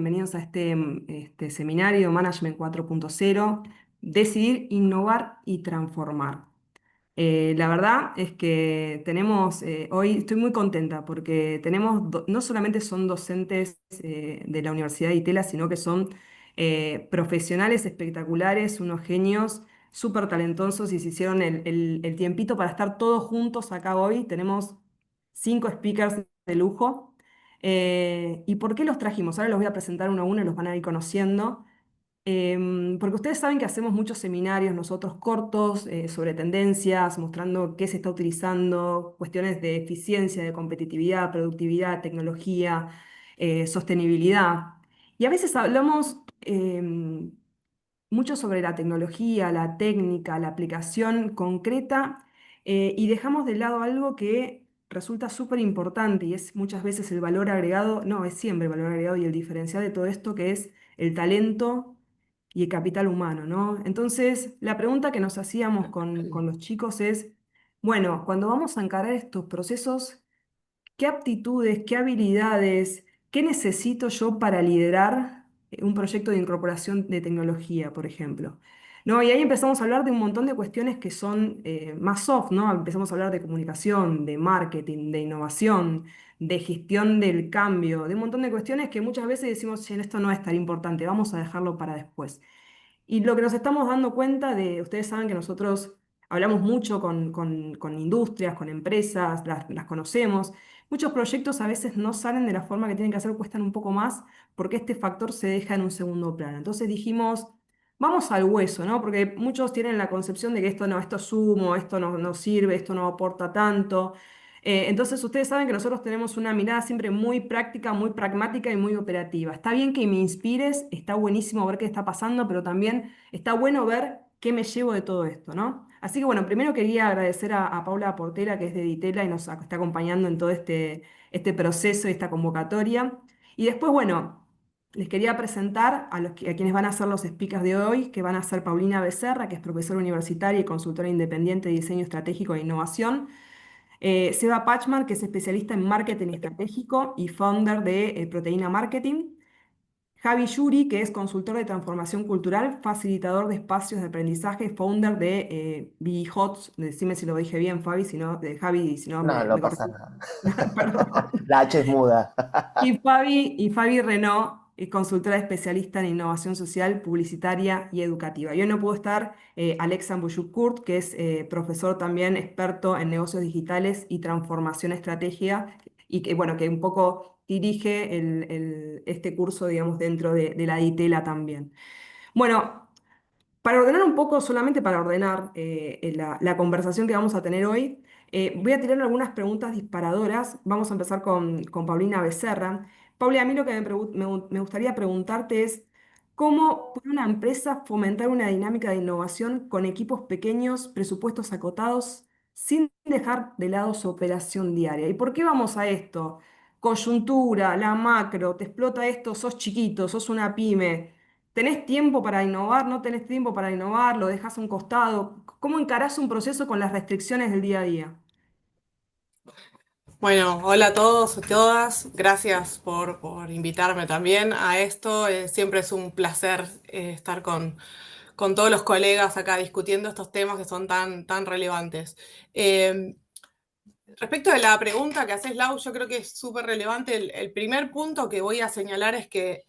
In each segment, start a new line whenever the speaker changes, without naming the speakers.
Bienvenidos a este seminario Management 4.0, Decidir, Innovar y Transformar. La verdad es que hoy estoy muy contenta porque no solamente son docentes de la Universidad de Itela, sino que son profesionales espectaculares, unos genios súper talentosos y se hicieron el tiempito para estar todos juntos acá hoy. Tenemos 5 speakers de lujo. ¿Y por qué los trajimos? Ahora los voy a presentar uno a uno y los van a ir conociendo. Porque ustedes saben que hacemos muchos seminarios nosotros cortos sobre tendencias, mostrando qué se está utilizando, cuestiones de eficiencia, de competitividad, productividad, tecnología, sostenibilidad. Y a veces hablamos mucho sobre la tecnología, la técnica, la aplicación concreta, y dejamos de lado algo que resulta súper importante y es muchas veces el valor agregado, no, es siempre el valor agregado y el diferencial de todo esto que es el talento y el capital humano, ¿no? Entonces, la pregunta que nos hacíamos con los chicos es, bueno, cuando vamos a encarar estos procesos, ¿qué aptitudes, qué habilidades, qué necesito yo para liderar un proyecto de incorporación de tecnología, por ejemplo? ¿No? Y ahí empezamos a hablar de un montón de cuestiones que son más soft, ¿no? Empezamos a hablar de comunicación, de marketing, de innovación, de gestión del cambio, de un montón de cuestiones que muchas veces decimos, "Che, esto no es tan importante, vamos a dejarlo para después". Y lo que nos estamos dando cuenta ustedes saben que nosotros hablamos mucho con industrias, con empresas, las conocemos. Muchos proyectos a veces no salen de la forma que tienen que hacer, cuestan un poco más, porque este factor se deja en un segundo plano. Entonces dijimos, vamos al hueso, ¿no? Porque muchos tienen la concepción de que esto no, esto es sumo, esto no sirve, esto no aporta tanto. Entonces ustedes saben que nosotros tenemos una mirada siempre muy práctica, muy pragmática y muy operativa. Está bien que me inspires, está buenísimo ver qué está pasando, pero también está bueno ver qué me llevo de todo esto, ¿no? Así que bueno, primero quería agradecer a Paula Portera, que es de Ditela y nos está acompañando en todo este proceso y esta convocatoria. Y después, bueno, les quería presentar a quienes van a ser los speakers de hoy, que van a ser Paulina Becerra, que es profesora universitaria y consultora independiente de diseño estratégico e innovación. Seba Pachman, que es especialista en marketing estratégico y founder de Proteína Marketing. Javi Yuri, que es consultor de transformación cultural, facilitador de espacios de aprendizaje, founder de BeHots. Decime si lo dije bien, Fabi, si no, de Javi, si no
No,
me
no pasa
corregís.
nada.
Perdón.
La H es muda.
Y Fabi Renaud, consultora especialista en innovación social, publicitaria y educativa. Y hoy no pudo estar Alexa Mbuyuk-Kurt, que es profesor también experto en negocios digitales y transformación estratégica, y que, bueno, que un poco dirige este curso, digamos, dentro de la DITELA también. Bueno, para ordenar un poco, solamente para ordenar la conversación que vamos a tener hoy, voy a tirar algunas preguntas disparadoras. Vamos a empezar con Paulina Becerra. Pauli, a mí lo que me gustaría preguntarte es, ¿cómo puede una empresa fomentar una dinámica de innovación con equipos pequeños, presupuestos acotados, sin dejar de lado su operación diaria? ¿Y por qué vamos a esto? Coyuntura, la macro, te explota esto, sos chiquito, sos una pyme. ¿Tenés tiempo para innovar? ¿No tenés tiempo para innovar? ¿Lo dejás a un costado? ¿Cómo encarás un proceso con las restricciones del día a día?
Bueno, hola a todos y todas. Gracias por invitarme también a esto. Siempre es un placer estar con todos los colegas acá discutiendo estos temas que son tan relevantes. Eh, Respecto de la pregunta que haces, Lau, yo creo que es súper relevante. El primer punto que voy a señalar es que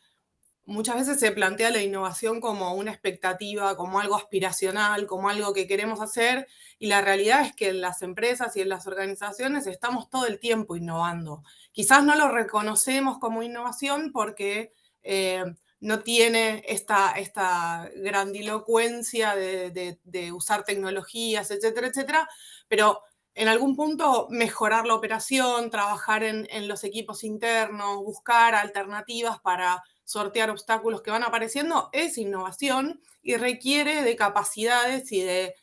muchas veces se plantea la innovación como una expectativa, como algo aspiracional, como algo que queremos hacer, y la realidad es que en las empresas y en las organizaciones estamos todo el tiempo innovando. Quizás no lo reconocemos como innovación porque eh, no tiene esta grandilocuencia de usar tecnologías, etcétera, etcétera, pero en algún punto mejorar la operación, trabajar en los equipos internos, buscar alternativas para sortear obstáculos que van apareciendo, es innovación y requiere de capacidades y de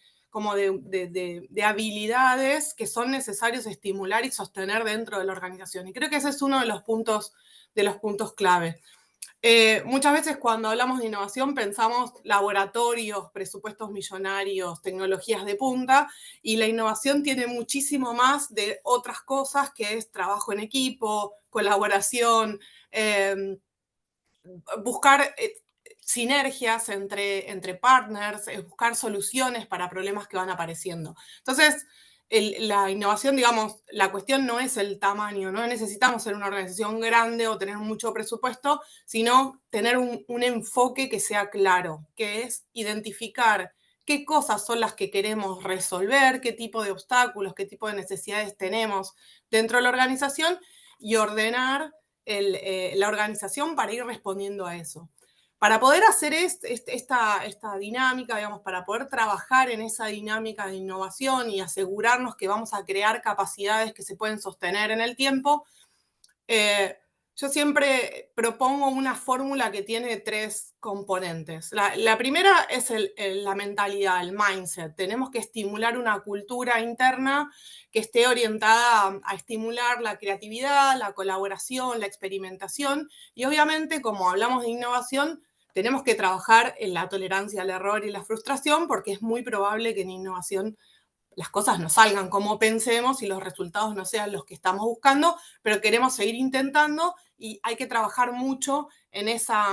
habilidades que son necesarios estimular y sostener dentro de la organización. Y creo que ese es uno de los puntos clave. Muchas veces cuando hablamos de innovación pensamos laboratorios, presupuestos millonarios, tecnologías de punta, y la innovación tiene muchísimo más de otras cosas que es trabajo en equipo, colaboración, buscar sinergias entre partners, buscar soluciones para problemas que van apareciendo. Entonces, la innovación, digamos, la cuestión no es el tamaño, no necesitamos ser una organización grande o tener mucho presupuesto, sino tener un enfoque que sea claro, que es identificar qué cosas son las que queremos resolver, qué tipo de obstáculos, qué tipo de necesidades tenemos dentro de la organización y ordenar la organización para ir respondiendo a eso. Para poder hacer esta dinámica, digamos, para poder trabajar en esa dinámica de innovación y asegurarnos que vamos a crear capacidades que se pueden sostener en el tiempo, yo siempre propongo una fórmula que tiene 3 componentes. La primera es la mentalidad, el mindset. Tenemos que estimular una cultura interna que esté orientada a estimular la creatividad, la colaboración, la experimentación y obviamente, como hablamos de innovación, tenemos que trabajar en la tolerancia al error y la frustración porque es muy probable que en innovación las cosas no salgan como pensemos y los resultados no sean los que estamos buscando, pero queremos seguir intentando y hay que trabajar mucho en esa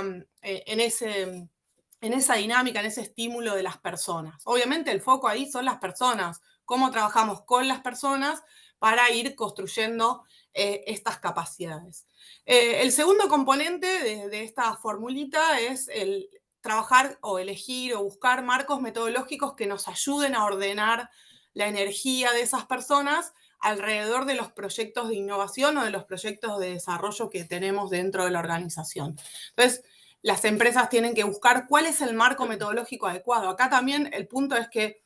dinámica, en ese estímulo de las personas. Obviamente el foco ahí son las personas, cómo trabajamos con las personas para ir construyendo estas capacidades. El segundo componente de esta formulita es el trabajar o elegir o buscar marcos metodológicos que nos ayuden a ordenar la energía de esas personas alrededor de los proyectos de innovación o de los proyectos de desarrollo que tenemos dentro de la organización. Entonces, las empresas tienen que buscar cuál es el marco metodológico adecuado. Acá también el punto es que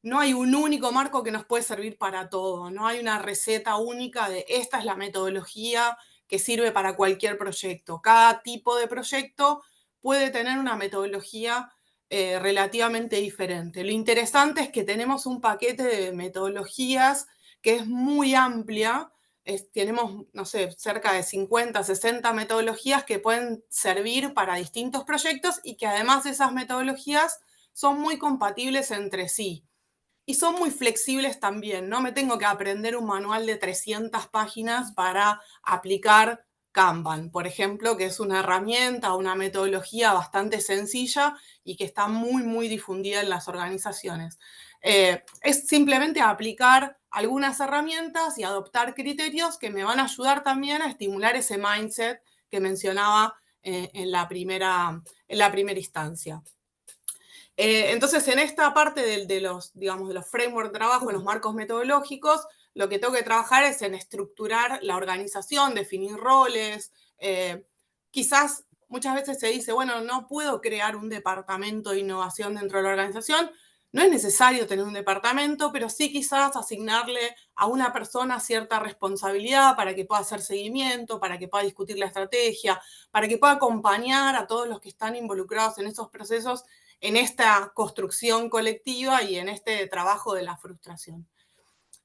no hay un único marco que nos puede servir para todo, no hay una receta única de esta es la metodología que sirve para cualquier proyecto. Cada tipo de proyecto puede tener una metodología relativamente diferente. Lo interesante es que tenemos un paquete de metodologías que es muy amplia. Tenemos, no sé, cerca de 50, 60 metodologías que pueden servir para distintos proyectos y que además de esas metodologías son muy compatibles entre sí. Y son muy flexibles también, no me tengo que aprender un manual de 300 páginas para aplicar Kanban, por ejemplo, que es una herramienta, una metodología bastante sencilla y que está muy difundida en las organizaciones. Es simplemente aplicar algunas herramientas y adoptar criterios que me van a ayudar también a estimular ese mindset que mencionaba en la primera instancia. Entonces, en esta parte digamos, de los frameworks de trabajo, los marcos metodológicos, lo que tengo que trabajar es en estructurar la organización, definir roles. Quizás muchas veces se dice, bueno, no puedo crear un departamento de innovación dentro de la organización. No es necesario tener un departamento, pero sí quizás asignarle a una persona cierta responsabilidad para que pueda hacer seguimiento, para que pueda discutir la estrategia, para que pueda acompañar a todos los que están involucrados en esos procesos en esta construcción colectiva y en este trabajo de la frustración.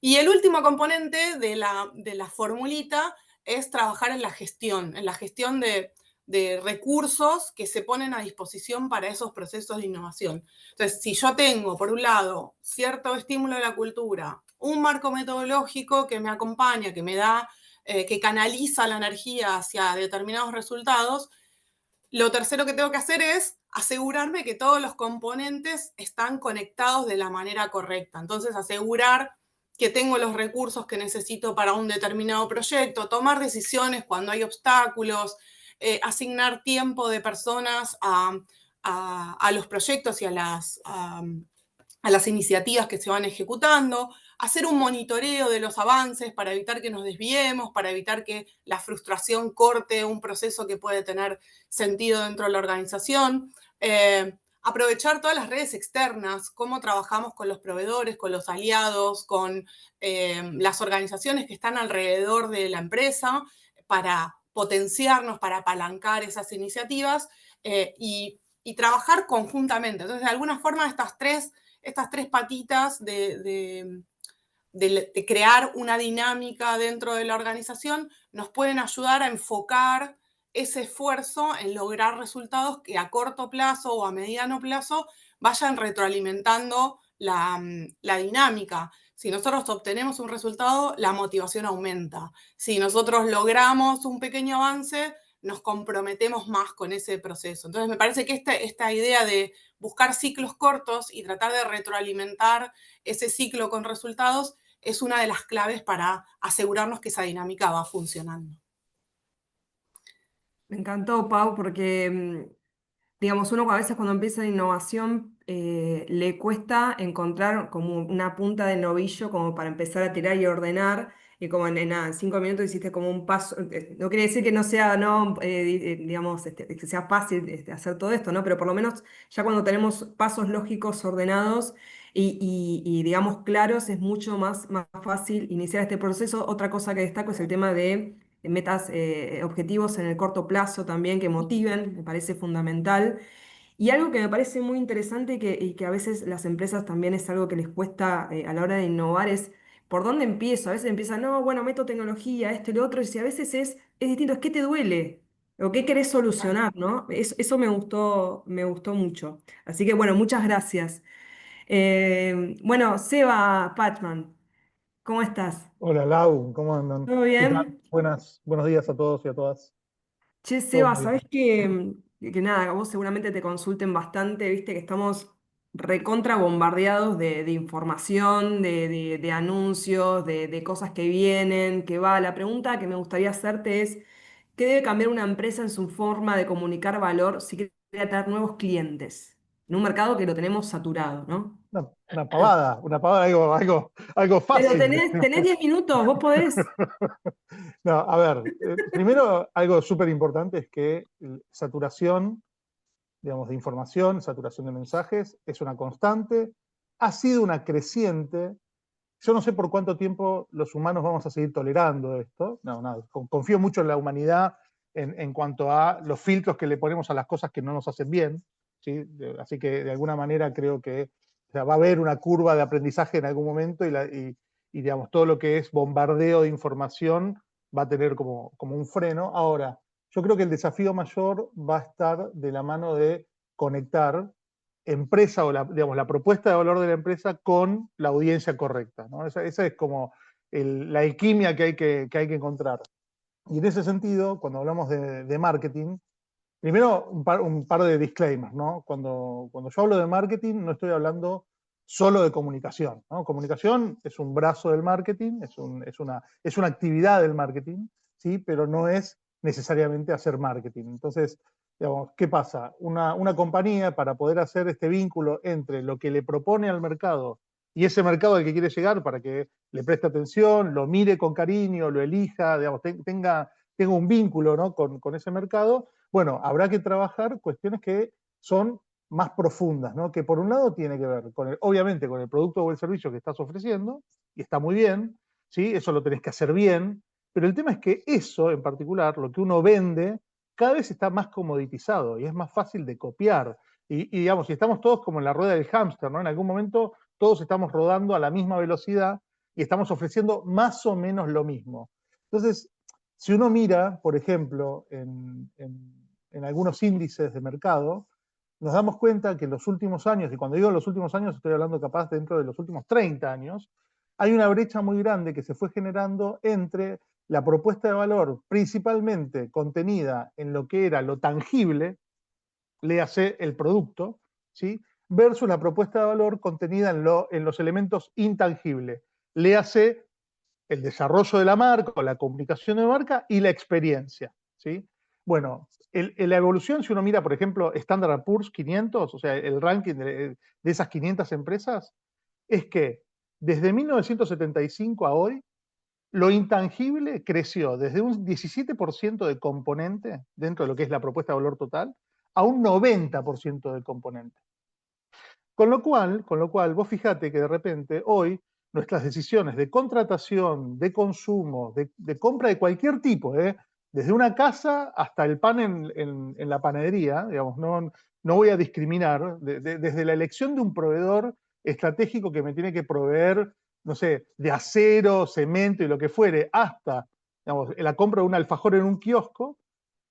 Y el último componente de la formulita es trabajar en la gestión de recursos que se ponen a disposición para esos procesos de innovación. Entonces, si yo tengo, por un lado, cierto estímulo de la cultura, un marco metodológico que me acompaña, que me da, que canaliza la energía hacia determinados resultados, lo tercero que tengo que hacer es asegurarme que todos los componentes están conectados de la manera correcta. Entonces, asegurar que tengo los recursos que necesito para un determinado proyecto, tomar decisiones cuando hay obstáculos, asignar tiempo de personas a los proyectos y a las iniciativas que se van ejecutando, hacer un monitoreo de los avances para evitar que nos desviemos, para evitar que la frustración corte un proceso que puede tener sentido dentro de la organización, aprovechar todas las redes externas, cómo trabajamos con los proveedores, con los aliados, con las organizaciones que están alrededor de la empresa para potenciarnos, para apalancar esas iniciativas y trabajar conjuntamente. Entonces, de alguna forma, estas tres patitas de crear una dinámica dentro de la organización nos pueden ayudar a enfocar ese esfuerzo en lograr resultados que a corto plazo o a mediano plazo vayan retroalimentando la dinámica. Si nosotros obtenemos un resultado, la motivación aumenta. Si nosotros logramos un pequeño avance, nos comprometemos más con ese proceso. Entonces, me parece que esta idea de buscar ciclos cortos y tratar de retroalimentar ese ciclo con resultados es una de las claves para asegurarnos que esa dinámica va funcionando.
Me encantó, Pau, porque digamos, uno a veces cuando empieza en innovación le cuesta encontrar como una punta de novillo como para empezar a tirar y ordenar. Y como nada, en 5 minutos hiciste como un paso. No quiere decir que no sea, no, digamos, que sea fácil hacer todo esto, ¿no? Pero por lo menos ya cuando tenemos pasos lógicos ordenados digamos, claros, es mucho más fácil iniciar este proceso. Otra cosa que destaco es el tema de metas, objetivos en el corto plazo también que motiven, me parece fundamental. Y algo que me parece muy interesante y que a veces las empresas también es algo que les cuesta a la hora de innovar es por dónde empiezo. A veces empiezan, no, bueno, meto tecnología, esto y lo otro, y si a veces es distinto, es qué te duele o qué querés solucionar, ¿no? Eso me gustó mucho. Así que bueno, muchas gracias. Bueno, Seba Pachman, ¿cómo estás?
Hola Lau, ¿cómo andan?
¿Todo
¿Qué tal?
bien?
Buenos días a todos y a todas.
Che,
Todo
Seba,
muy
¿sabés
bien.
que nada, vos seguramente te consulten bastante, viste que estamos recontra bombardeados de información, de anuncios, de cosas que vienen, que va. La pregunta que me gustaría hacerte es, ¿qué debe cambiar una empresa en su forma de comunicar valor si quiere atraer nuevos clientes? En un mercado que lo tenemos saturado, ¿no?
Una pavada, algo
Pero
fácil.
tenés 10 minutos, vos podés.
No, a ver, primero algo súper importante es que saturación, digamos, de información, saturación de mensajes, es una constante, ha sido una creciente. Yo no sé por cuánto tiempo los humanos vamos a seguir tolerando esto. No, nada, confío mucho en la humanidad en cuanto a los filtros que le ponemos a las cosas que no nos hacen bien. ¿Sí? Así que de alguna manera creo que, o sea, va a haber una curva de aprendizaje en algún momento y, digamos, todo lo que es bombardeo de información va a tener como un freno. Ahora, yo creo que el desafío mayor va a estar de la mano de conectar empresa o digamos, la propuesta de valor de la empresa con la audiencia correcta, ¿no? Esa es como la alquimia que hay que encontrar. Y en ese sentido, cuando hablamos de marketing, primero un par de disclaimers, ¿no? Cuando yo hablo de marketing, no estoy hablando solo de comunicación, ¿no? Comunicación es un brazo del marketing, es una actividad del marketing, ¿sí? Pero no es necesariamente hacer marketing. Entonces, digamos, ¿qué pasa? Una compañía, para poder hacer este vínculo entre lo que le propone al mercado y ese mercado al que quiere llegar, para que le preste atención, lo mire con cariño, lo elija, digamos, tenga un vínculo, ¿no? con ese mercado, bueno, habrá que trabajar cuestiones que son más profundas, ¿no? Que por un lado tiene que ver obviamente con el producto o el servicio que estás ofreciendo, y está muy bien, ¿sí? Eso lo tenés que hacer bien, pero el tema es que eso en particular, lo que uno vende, cada vez está más comoditizado y es más fácil de copiar. Digamos, si estamos todos como en la rueda del hámster, ¿no? En algún momento todos estamos rodando a la misma velocidad y estamos ofreciendo más o menos lo mismo. Entonces, si uno mira, por ejemplo, en algunos índices de mercado, nos damos cuenta que en los últimos años, y cuando digo los últimos años estoy hablando capaz dentro de los últimos 30 años, hay una brecha muy grande que se fue generando entre la propuesta de valor principalmente contenida en lo que era lo tangible, léase el producto, ¿sí? Versus la propuesta de valor contenida en los elementos intangibles, léase el desarrollo de la marca o la comunicación de marca y la experiencia, ¿sí? Bueno, la evolución, si uno mira, por ejemplo, Standard Poor's 500, o sea, el ranking de esas 500 empresas, es que desde 1975 a hoy, lo intangible creció desde un 17% de componente dentro de lo que es la propuesta de valor total a un 90% de componente. Con lo cual, vos fíjate que de repente hoy nuestras decisiones de contratación, de consumo, de compra de cualquier tipo, desde una casa hasta el pan en la panadería, digamos, no voy a discriminar, desde la elección de un proveedor estratégico que me tiene que proveer, no sé, de acero, cemento y lo que fuere, hasta, digamos, la compra de un alfajor en un kiosco,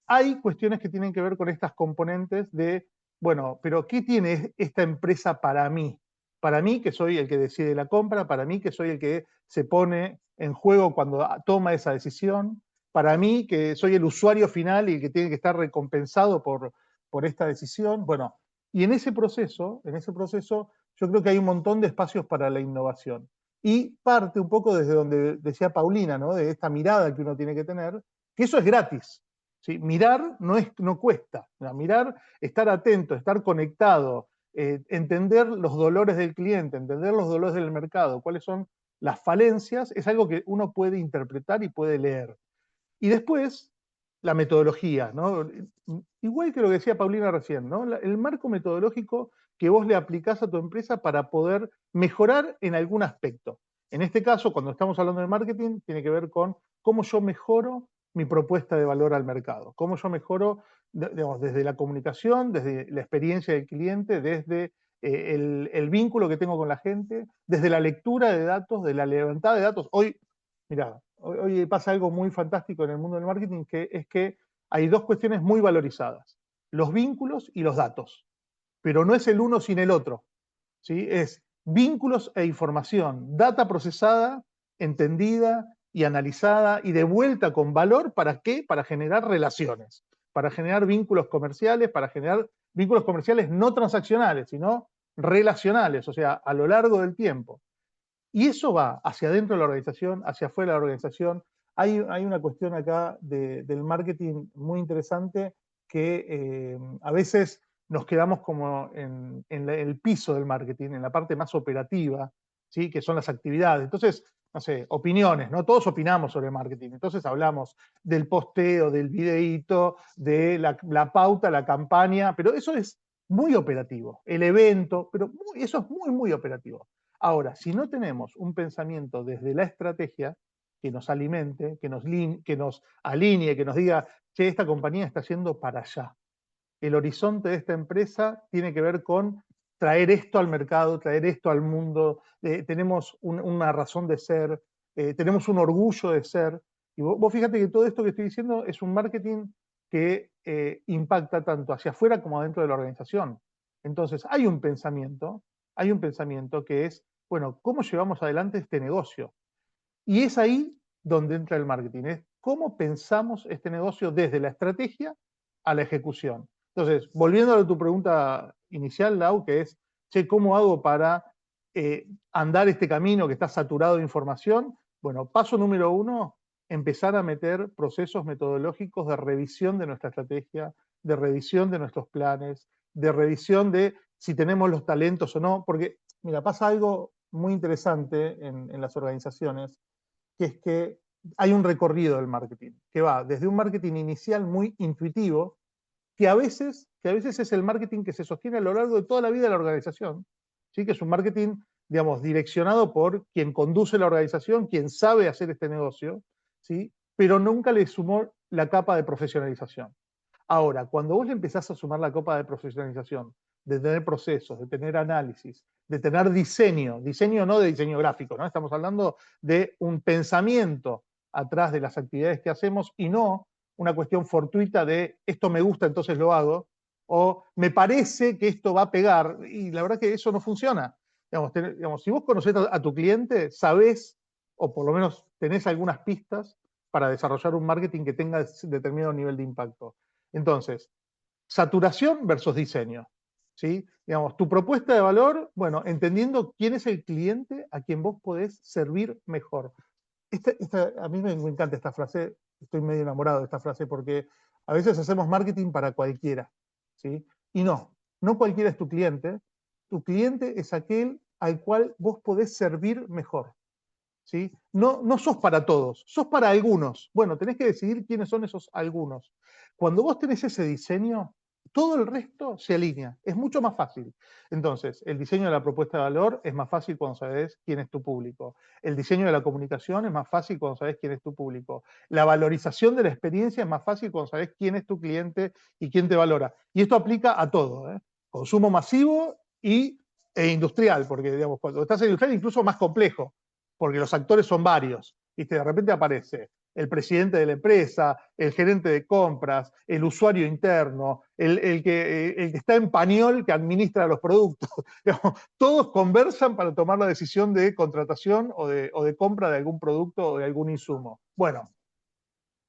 hay cuestiones que tienen que ver con estas componentes de, bueno, pero ¿qué tiene esta empresa para mí? Para mí, que soy el que decide la compra, para mí, que soy el que se pone en juego cuando toma esa decisión, para mí, que soy el usuario final y que tiene que estar recompensado por esta decisión. Bueno, y en ese proceso, yo creo que hay un montón de espacios para la innovación. Y parte un poco desde donde decía Paulina, ¿no? De esta mirada que uno tiene que tener, que eso es gratis. ¿Sí? Mirar no cuesta. Mirar, estar atento, estar conectado, entender los dolores del cliente, entender los dolores del mercado, cuáles son las falencias, es algo que uno puede interpretar y puede leer. Y después, la metodología, ¿no? Igual que lo que decía Paulina recién, ¿no? El marco metodológico que vos le aplicás a tu empresa para poder mejorar en algún aspecto. En este caso, cuando estamos hablando de marketing, tiene que ver con cómo yo mejoro mi propuesta de valor al mercado, cómo yo mejoro, digamos, desde la comunicación, desde la experiencia del cliente, desde el vínculo que tengo con la gente, desde la lectura de datos, de la levantada de datos. Hoy, mira, hoy pasa algo muy fantástico en el mundo del marketing, que es que hay dos cuestiones muy valorizadas: los vínculos y los datos. Pero no es el uno sin el otro, ¿sí? Es vínculos e información, data procesada, entendida y analizada y devuelta con valor. ¿Para qué? Para generar relaciones, para generar vínculos comerciales, para generar vínculos comerciales no transaccionales, sino relacionales, o sea, a lo largo del tiempo. Y eso va hacia adentro de la organización, hacia afuera de la organización. Hay una cuestión acá del marketing muy interesante que a veces nos quedamos como en el piso del marketing, en la parte más operativa, ¿sí? Que son las actividades. Entonces, no sé, opiniones, ¿no? Todos opinamos sobre marketing. Entonces hablamos del posteo, del videíto, de la pauta, la campaña, pero eso es muy operativo. El evento, pero eso es muy, muy operativo. Ahora, si no tenemos un pensamiento desde la estrategia que nos alimente, que nos alinee, que nos diga, che, esta compañía está yendo para allá. El horizonte de esta empresa tiene que ver con traer esto al mercado, traer esto al mundo, tenemos una razón de ser, tenemos un orgullo de ser. Y vos fíjate que todo esto que estoy diciendo es un marketing que impacta tanto hacia afuera como adentro de la organización. Entonces, hay un pensamiento que es, bueno, ¿cómo llevamos adelante este negocio? Y es ahí donde entra el marketing, es cómo pensamos este negocio desde la estrategia a la ejecución. Entonces, volviendo a tu pregunta inicial, Lau, que es, che, ¿cómo hago para andar este camino que está saturado de información? Bueno, paso número 1, empezar a meter procesos metodológicos de revisión de nuestra estrategia, de revisión de nuestros planes, de revisión de si tenemos los talentos o no, porque, mira, pasa algo muy interesante en las organizaciones, que es que hay un recorrido del marketing, que va desde un marketing inicial muy intuitivo, que a veces es el marketing que se sostiene a lo largo de toda la vida de la organización, ¿sí? Que es un marketing, digamos, direccionado por quien conduce la organización, quien sabe hacer este negocio, ¿sí? Pero nunca le sumó la capa de profesionalización. Ahora, cuando vos le empezás a sumar la capa de profesionalización, de tener procesos, de tener análisis, de tener diseño no de diseño gráfico, ¿no? Estamos hablando de un pensamiento atrás de las actividades que hacemos y no una cuestión fortuita de esto me gusta, entonces lo hago, o me parece que esto va a pegar, y la verdad que eso no funciona. Digamos, si vos conocés a tu cliente, sabés, o por lo menos tenés algunas pistas para desarrollar un marketing que tenga determinado nivel de impacto. Entonces, saturación versus diseño, ¿sí? Digamos, tu propuesta de valor, bueno, entendiendo quién es el cliente a quien vos podés servir mejor. A mí me encanta esta frase, estoy medio enamorado de esta frase, porque a veces hacemos marketing para cualquiera, ¿sí? Y no cualquiera es tu cliente es aquel al cual vos podés servir mejor, ¿sí? No sos para todos, sos para algunos. Bueno, tenés que decidir quiénes son esos algunos. Cuando vos tenés ese diseño, todo el resto se alinea, es mucho más fácil. Entonces, el diseño de la propuesta de valor es más fácil cuando sabés quién es tu público. El diseño de la comunicación es más fácil cuando sabés quién es tu público. La valorización de la experiencia es más fácil cuando sabés quién es tu cliente y quién te valora. Y esto aplica a todo, ¿eh? Consumo masivo e industrial, porque digamos, cuando estás en industrial incluso más complejo, porque los actores son varios. ¿Viste? De repente aparece el presidente de la empresa, el gerente de compras, el usuario interno, el que está en pañol que administra los productos. Todos conversan para tomar la decisión de contratación o de compra de algún producto o de algún insumo. Bueno,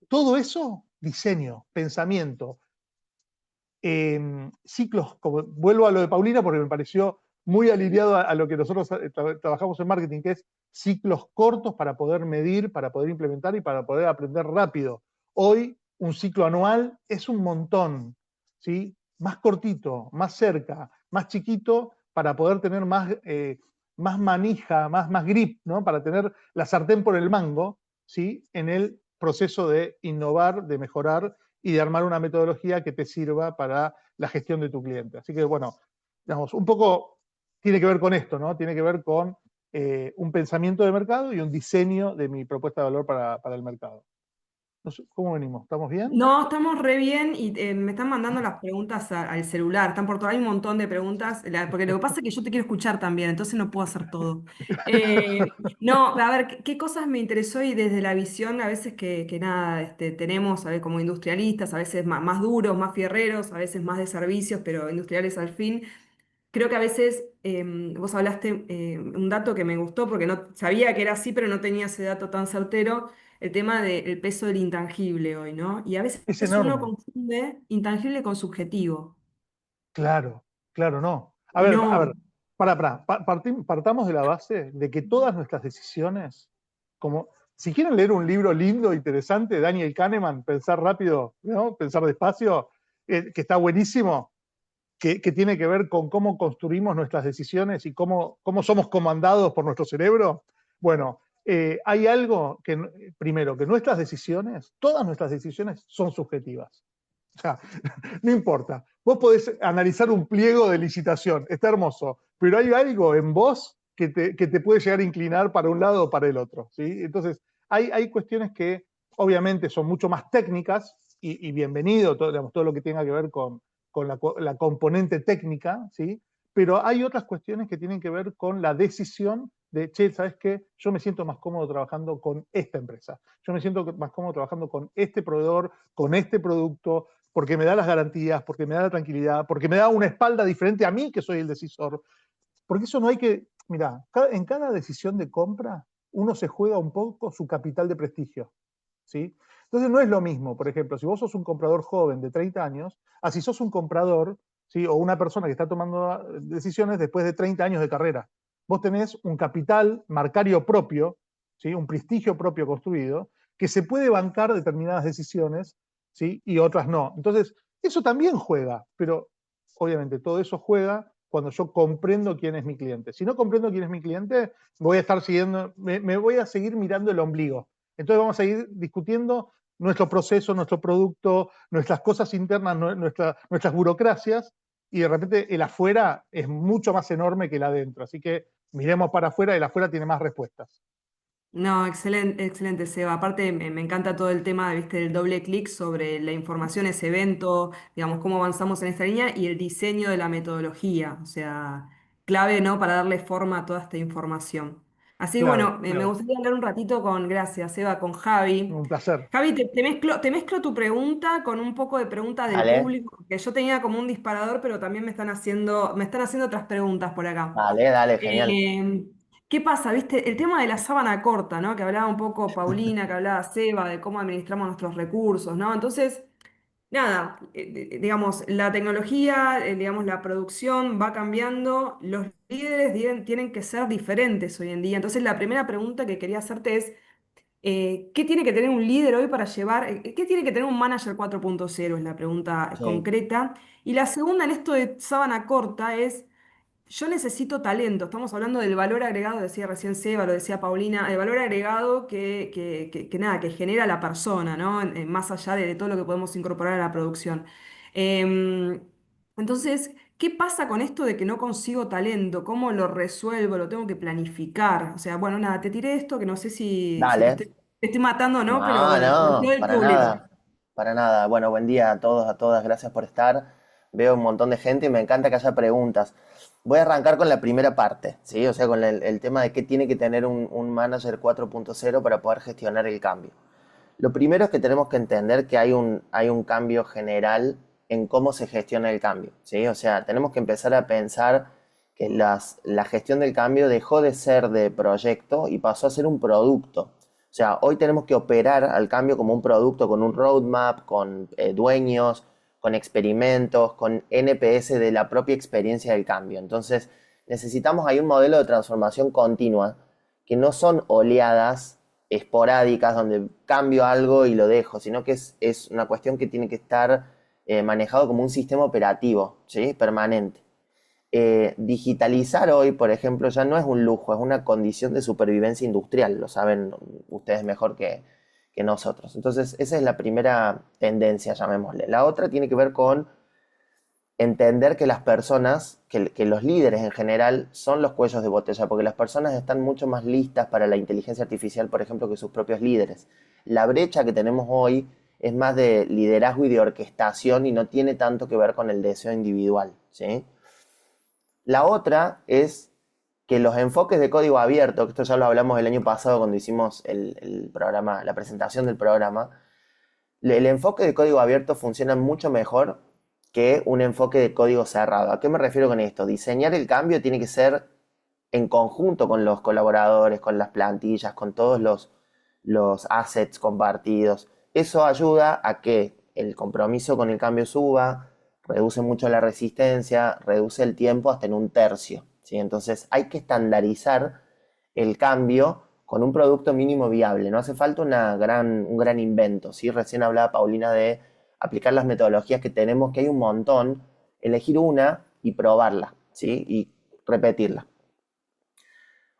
todo eso, diseño, pensamiento, ciclos, como, vuelvo a lo de Paulina porque me pareció muy alineado a lo que nosotros trabajamos en marketing, que es ciclos cortos para poder medir, para poder implementar y para poder aprender rápido. Hoy un ciclo anual es un montón, ¿sí? Más cortito, más cerca, más chiquito, para poder tener más manija, más grip, ¿no? Para tener la sartén por el mango, ¿sí? En el proceso de innovar, de mejorar y de armar una metodología que te sirva para la gestión de tu cliente. Así que, bueno, digamos, un poco tiene que ver con esto, ¿no? Tiene que ver con un pensamiento de mercado y un diseño de mi propuesta de valor para el mercado. No sé, ¿cómo venimos? ¿Estamos bien?
No, estamos re bien y me están mandando las preguntas al celular. Están por todo, hay un montón de preguntas, porque lo que pasa es que yo te quiero escuchar también, entonces no puedo hacer todo. No, a ver, ¿qué cosas me interesó y desde la visión a veces que nada, tenemos, a ver, como industrialistas, a veces más duros, más fierreros, a veces más de servicios, pero industriales al fin? Creo que a veces vos hablaste un dato que me gustó porque no sabía que era así, pero no tenía ese dato tan certero, el tema del peso del intangible hoy, ¿no? Y a veces
Es
uno
enorme.
confunde intangible con subjetivo.
Claro, claro, no.
Y
A ver,
no,
partamos de la base de que todas nuestras decisiones, como si quieren leer un libro lindo, interesante, Daniel Kahneman, Pensar rápido, ¿no? Pensar despacio, que está buenísimo, que tiene que ver con cómo construimos nuestras decisiones y cómo somos comandados por nuestro cerebro. Bueno, hay algo que, primero, que nuestras decisiones, todas nuestras decisiones son subjetivas. O sea, no importa. Vos podés analizar un pliego de licitación, está hermoso, pero hay algo en vos que te puede llegar a inclinar para un lado o para el otro, ¿sí? Entonces, hay cuestiones que obviamente son mucho más técnicas y bienvenido todo, digamos, todo lo que tenga que ver con la componente técnica, ¿sí? Pero hay otras cuestiones que tienen que ver con la decisión de, che, ¿sabes qué? Yo me siento más cómodo trabajando con esta empresa. Yo me siento más cómodo trabajando con este proveedor, con este producto, porque me da las garantías, porque me da la tranquilidad, porque me da una espalda diferente a mí, que soy el decisor. Porque eso no hay que, mira, en cada decisión de compra uno se juega un poco su capital de prestigio, ¿sí? Entonces no es lo mismo, por ejemplo, si vos sos un comprador joven de 30 años, a si sos un comprador, ¿sí? O una persona que está tomando decisiones después de 30 años de carrera. Vos tenés un capital marcario propio, ¿sí? Un prestigio propio construido, que se puede bancar determinadas decisiones, ¿sí? Y otras no. Entonces, eso también juega, pero obviamente todo eso juega cuando yo comprendo quién es mi cliente. Si no comprendo quién es mi cliente, voy a estar siguiendo, me voy a seguir mirando el ombligo. Entonces vamos a ir discutiendo nuestro proceso, nuestro producto, nuestras cosas internas, nuestras burocracias, y de repente el afuera es mucho más enorme que el adentro. Así que miremos para afuera, el afuera tiene más respuestas.
no, excelente, excelente, Seba. Aparte, me encanta todo el tema, viste, del doble clic sobre la información, ese evento, digamos, cómo avanzamos en esta línea y el diseño de la metodología, o sea, clave, ¿no? Para darle forma a toda esta información. Así que
Clave,
bueno, me
clave.
gustaría hablar un ratito gracias, Seba, con Javi.
Un placer.
Javi, te mezclo tu pregunta con un poco de pregunta del
Dale,
público, porque yo tenía como un disparador, pero también me están haciendo otras preguntas por acá.
dale, dale, genial.
Eh, ¿Qué pasa? ¿Viste? El tema de la sábana corta, ¿no? Que hablaba un poco Paulina, que hablaba Seba, de cómo administramos nuestros recursos, ¿no? Entonces, nada, digamos, la tecnología, digamos, la producción va cambiando, los líderes tienen que ser diferentes hoy en día. Entonces, la primera pregunta que quería hacerte es, ¿qué tiene que tener un líder hoy para llevar, qué tiene que tener un manager 4.0? Es la pregunta
Sí,
concreta. Y la segunda en esto de sábana corta es... Yo necesito talento. Estamos hablando del valor agregado, decía recién Seba, lo decía Paulina, el valor agregado que nada, que genera la persona, ¿no? Más allá de todo lo que podemos incorporar a la producción. Em, entonces, ¿qué pasa con esto de que no consigo talento? ¿Cómo lo resuelvo? ¿Lo tengo que planificar? O sea, bueno, nada, te tiré esto que no sé si
dale.
te estoy matando o no, pero
No,
bueno, surgió
no,
del
para
público.
nada, para nada. Bueno, buen día a todos, a todas, gracias por estar. Veo un montón de gente y me encanta que haya preguntas. Voy a arrancar con la primera parte, ¿sí? O sea, con el tema de qué tiene que tener un manager 4.0 para poder gestionar el cambio. Lo primero es que tenemos que entender que hay un cambio general en cómo se gestiona el cambio, ¿sí? O sea, tenemos que empezar a pensar que la gestión del cambio dejó de ser de proyecto y pasó a ser un producto. O sea, hoy tenemos que operar al cambio como un producto con un roadmap, con dueños, con experimentos, con NPS de la propia experiencia del cambio. Entonces, necesitamos ahí un modelo de transformación continua, que no son oleadas esporádicas donde cambio algo y lo dejo, sino que es una cuestión que tiene que estar manejado como un sistema operativo, ¿sí? Permanente. Digitalizar hoy, por ejemplo, ya no es un lujo, es una condición de supervivencia industrial, lo saben ustedes mejor que nosotros. Entonces, esa es la primera tendencia, llamémosle. La otra tiene que ver con entender que las personas, que los líderes en general, son los cuellos de botella, porque las personas están mucho más listas para la inteligencia artificial, por ejemplo, que sus propios líderes. La brecha que tenemos hoy es más de liderazgo y de orquestación y no tiene tanto que ver con el deseo individual, ¿sí? La otra es que los enfoques de código abierto, que esto ya lo hablamos el año pasado cuando hicimos el programa, la presentación del programa, el enfoque de código abierto funciona mucho mejor que un enfoque de código cerrado. ¿A qué me refiero con esto? Diseñar el cambio tiene que ser en conjunto con los colaboradores, con las plantillas, con todos los assets compartidos. Eso ayuda a que el compromiso con el cambio suba, reduce mucho la resistencia, reduce el tiempo hasta en un tercio, ¿sí? Entonces hay que estandarizar el cambio con un producto mínimo viable. No hace falta un gran invento, ¿sí? Recién hablaba Paulina de aplicar las metodologías que tenemos, que hay un montón, elegir una y probarla, ¿sí? Y repetirla.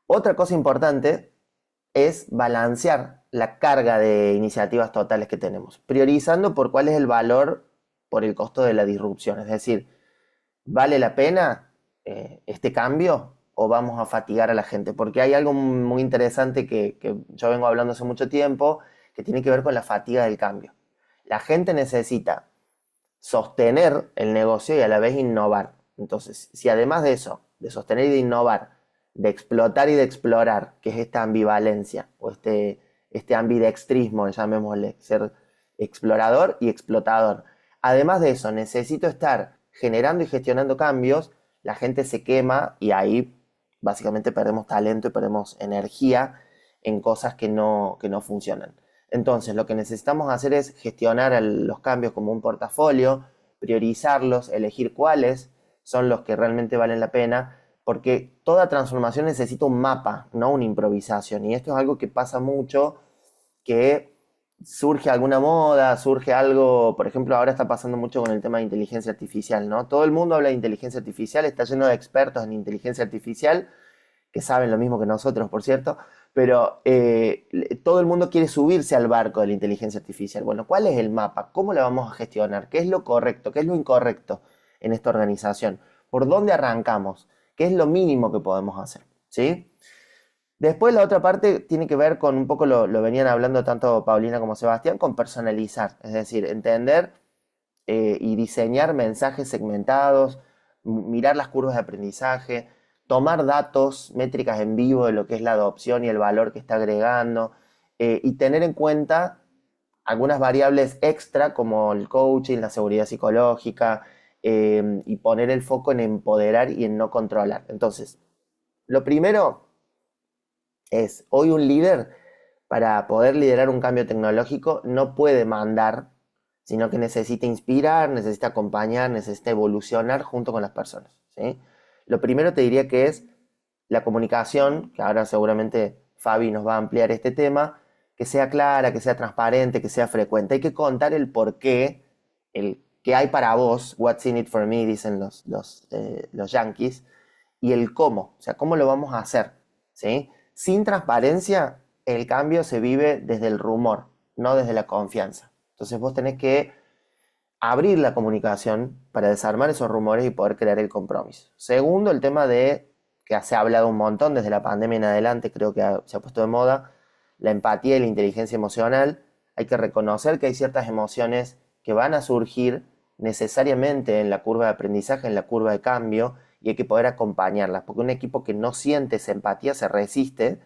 Otra cosa importante es balancear la carga de iniciativas totales que tenemos, priorizando por cuál es el valor por el costo de la disrupción. Es decir, ¿vale la pena este cambio o vamos a fatigar a la gente? Porque hay algo muy interesante que yo vengo hablando hace mucho tiempo, que tiene que ver con la fatiga del cambio. La gente necesita sostener el negocio y a la vez innovar. Entonces, si además de eso, de sostener y de innovar, de explotar y de explorar, que es esta ambivalencia o este ambidextrismo, llamémosle, ser explorador y explotador. Además de eso, necesito estar generando y gestionando cambios, la gente se quema y ahí básicamente perdemos talento y perdemos energía en cosas que no funcionan. Entonces, lo que necesitamos hacer es gestionar los cambios como un portafolio, priorizarlos, elegir cuáles son los que realmente valen la pena, porque toda transformación necesita un mapa, no una improvisación. Y esto es algo que pasa mucho, que surge alguna moda, surge algo, por ejemplo, ahora está pasando mucho con el tema de inteligencia artificial, ¿no? Todo el mundo habla de inteligencia artificial, está lleno de expertos en inteligencia artificial, que saben lo mismo que nosotros, por cierto, pero todo el mundo quiere subirse al barco de la inteligencia artificial. Bueno, ¿cuál es el mapa? ¿Cómo la vamos a gestionar? ¿Qué es lo correcto? ¿Qué es lo incorrecto en esta organización? ¿Por dónde arrancamos? ¿Qué es lo mínimo que podemos hacer? ¿Sí? Después la otra parte tiene que ver con un poco lo venían hablando tanto Paulina como Sebastián, con personalizar, es decir, entender y diseñar mensajes segmentados, mirar las curvas de aprendizaje, tomar datos, métricas en vivo de lo que es la adopción y el valor que está agregando, y tener en cuenta algunas variables extra como el coaching, la seguridad psicológica, y poner el foco en empoderar y en no controlar. Entonces, lo primero es, hoy un líder, para poder liderar un cambio tecnológico, no puede mandar, sino que necesita inspirar, necesita acompañar, necesita evolucionar junto con las personas, ¿sí? Lo primero te diría que es la comunicación, que ahora seguramente Fabi nos va a ampliar este tema, que sea clara, que sea transparente, que sea frecuente. Hay que contar el por qué, el qué hay para vos, what's in it for me, dicen los yankees, y el cómo, o sea, cómo lo vamos a hacer, ¿sí? Sin transparencia, el cambio se vive desde el rumor, no desde la confianza. Entonces vos tenés que abrir la comunicación para desarmar esos rumores y poder crear el compromiso. Segundo, el tema de, que se ha hablado un montón desde la pandemia en adelante, creo que se ha puesto de moda, la empatía y la inteligencia emocional. Hay que reconocer que hay ciertas emociones que van a surgir necesariamente en la curva de aprendizaje, en la curva de cambio, y hay que poder acompañarlas, porque un equipo que no siente esa empatía se resiste,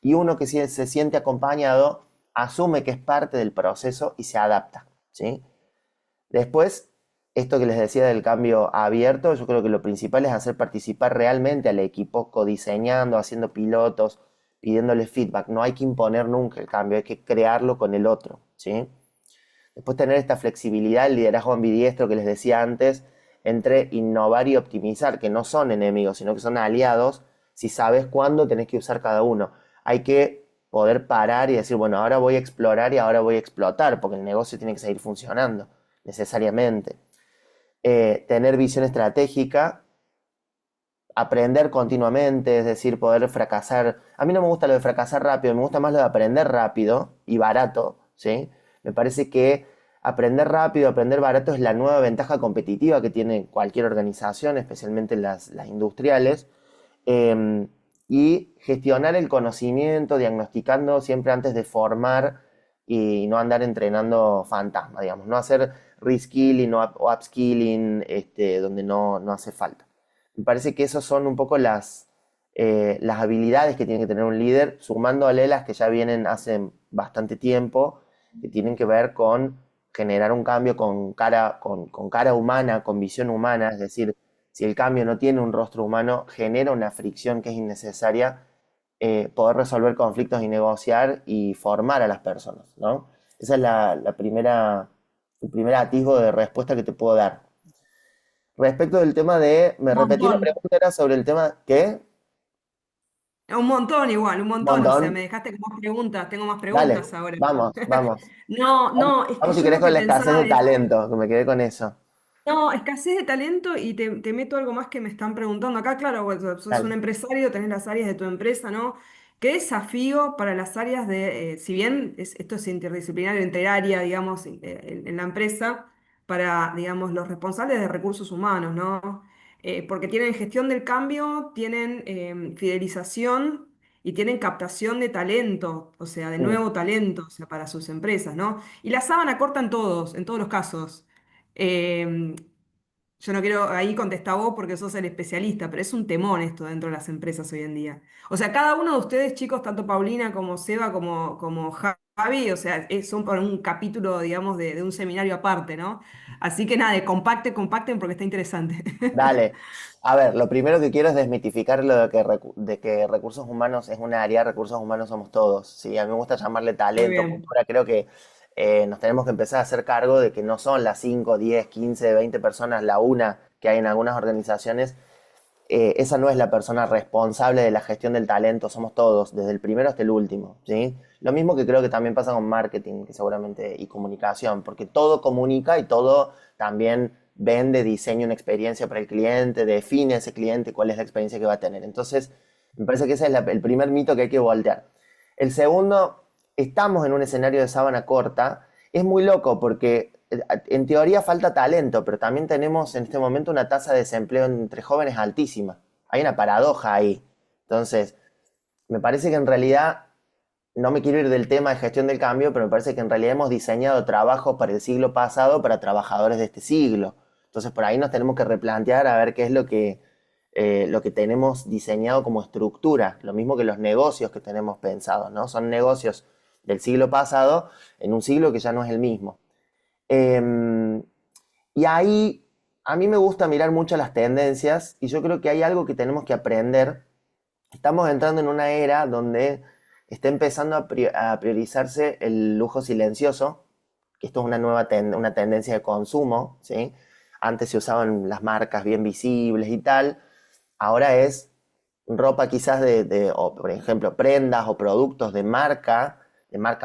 y uno que se siente acompañado asume que es parte del proceso y se adapta, ¿sí? Después, esto que les decía del cambio abierto, yo creo que lo principal es hacer participar realmente al equipo, codiseñando, haciendo pilotos, pidiéndole feedback. No hay que imponer nunca el cambio, hay que crearlo con el otro, ¿sí? Después tener esta flexibilidad, el liderazgo ambidiestro que les decía antes, entre innovar y optimizar, que no son enemigos, sino que son aliados, si sabes cuándo tenés que usar cada uno. Hay que poder parar y decir, bueno, ahora voy a explorar y ahora voy a explotar, porque el negocio tiene que seguir funcionando, necesariamente. Tener visión estratégica, aprender continuamente, es decir, poder fracasar. A mí no me gusta lo de fracasar rápido, me gusta más lo de aprender rápido y barato, ¿sí? Me parece que aprender rápido, aprender barato es la nueva ventaja competitiva que tiene cualquier organización, especialmente las industriales. Eh, y gestionar el conocimiento, diagnosticando siempre antes de formar y no andar entrenando fantasma, digamos, no hacer reskilling o upskilling donde no hace falta. Me parece que esas son un poco las habilidades que tiene que tener un líder, sumándole las que ya vienen hace bastante tiempo, que tienen que ver con generar un cambio con cara humana, con visión humana, es decir, si el cambio no tiene un rostro humano, genera una fricción que es innecesaria, poder resolver conflictos y negociar y formar a las personas, ¿no? Esa es el primer atisbo de respuesta que te puedo dar. Respecto del tema de, me
Un
repetí la
montón.
pregunta, era sobre el tema, ¿qué?
Un montón igual, un
Un
montón. O
montón.
sea, me dejaste con más preguntas, tengo más
Dale,
preguntas ahora.
vamos, vamos.
No,
Vamos,
no, es que
vamos si
yo
querés
lo que
con la escasez
pensaba
de
es,
talento, que me quedé con eso.
no, escasez de talento y te meto algo más que me están preguntando. Acá, claro, vos sos un
Dale.
empresario, tenés las áreas de tu empresa, ¿no? ¿Qué desafío para las áreas de, si bien esto es interdisciplinario entre área, digamos, en la empresa, para, digamos, los responsables de recursos humanos, ¿no? Porque tienen gestión del cambio, tienen fidelización y tienen captación de talento, o sea, de
Mm,
nuevo talento, o sea, para sus empresas, ¿no? Y la sábana corta en todos los casos. Eh, yo no quiero ahí contestar vos porque sos el especialista, pero es un temón esto dentro de las empresas hoy en día. O sea, cada uno de ustedes, chicos, tanto Paulina como Seba como Javi, o sea, son para un capítulo, digamos, de un seminario aparte, ¿no? Así que nada, compacten porque está interesante.
Dale. A ver, lo primero que quiero es desmitificar lo de que recursos humanos es una área, recursos humanos somos todos. ¿Sí? A mí me gusta llamarle
Muy
talento,
bien.
cultura. Creo que nos tenemos que empezar a hacer cargo de que no son las 5, 10, 15, 20 personas la una que hay en algunas organizaciones. Esa no es la persona responsable de la gestión del talento, somos todos, desde el primero hasta el último, ¿sí? Lo mismo que creo que también pasa con marketing, que seguramente, y comunicación, porque todo comunica y todo también vende, diseña una experiencia para el cliente, define a ese cliente cuál es la experiencia que va a tener. Entonces, me parece que ese es el primer mito que hay que voltear. El segundo, estamos en un escenario de sábana corta, es muy loco porque en teoría falta talento, pero también tenemos en este momento una tasa de desempleo entre jóvenes altísima. Hay una paradoja ahí. Entonces, me parece que en realidad, no me quiero ir del tema de gestión del cambio, pero me parece que en realidad hemos diseñado trabajos para el siglo pasado para trabajadores de este siglo. Entonces, por ahí nos tenemos que replantear a ver qué es lo que tenemos diseñado como estructura. Lo mismo que los negocios que tenemos pensados, ¿no? Son negocios del siglo pasado en un siglo que ya no es el mismo. Eh, y ahí a mí me gusta mirar mucho las tendencias y yo creo que hay algo que tenemos que aprender. Estamos entrando en una era donde está empezando a priorizarse el lujo silencioso, que esto es una nueva una tendencia de consumo, ¿sí? Antes se usaban las marcas bien visibles y tal, ahora es ropa quizás o por ejemplo, prendas o productos de marcas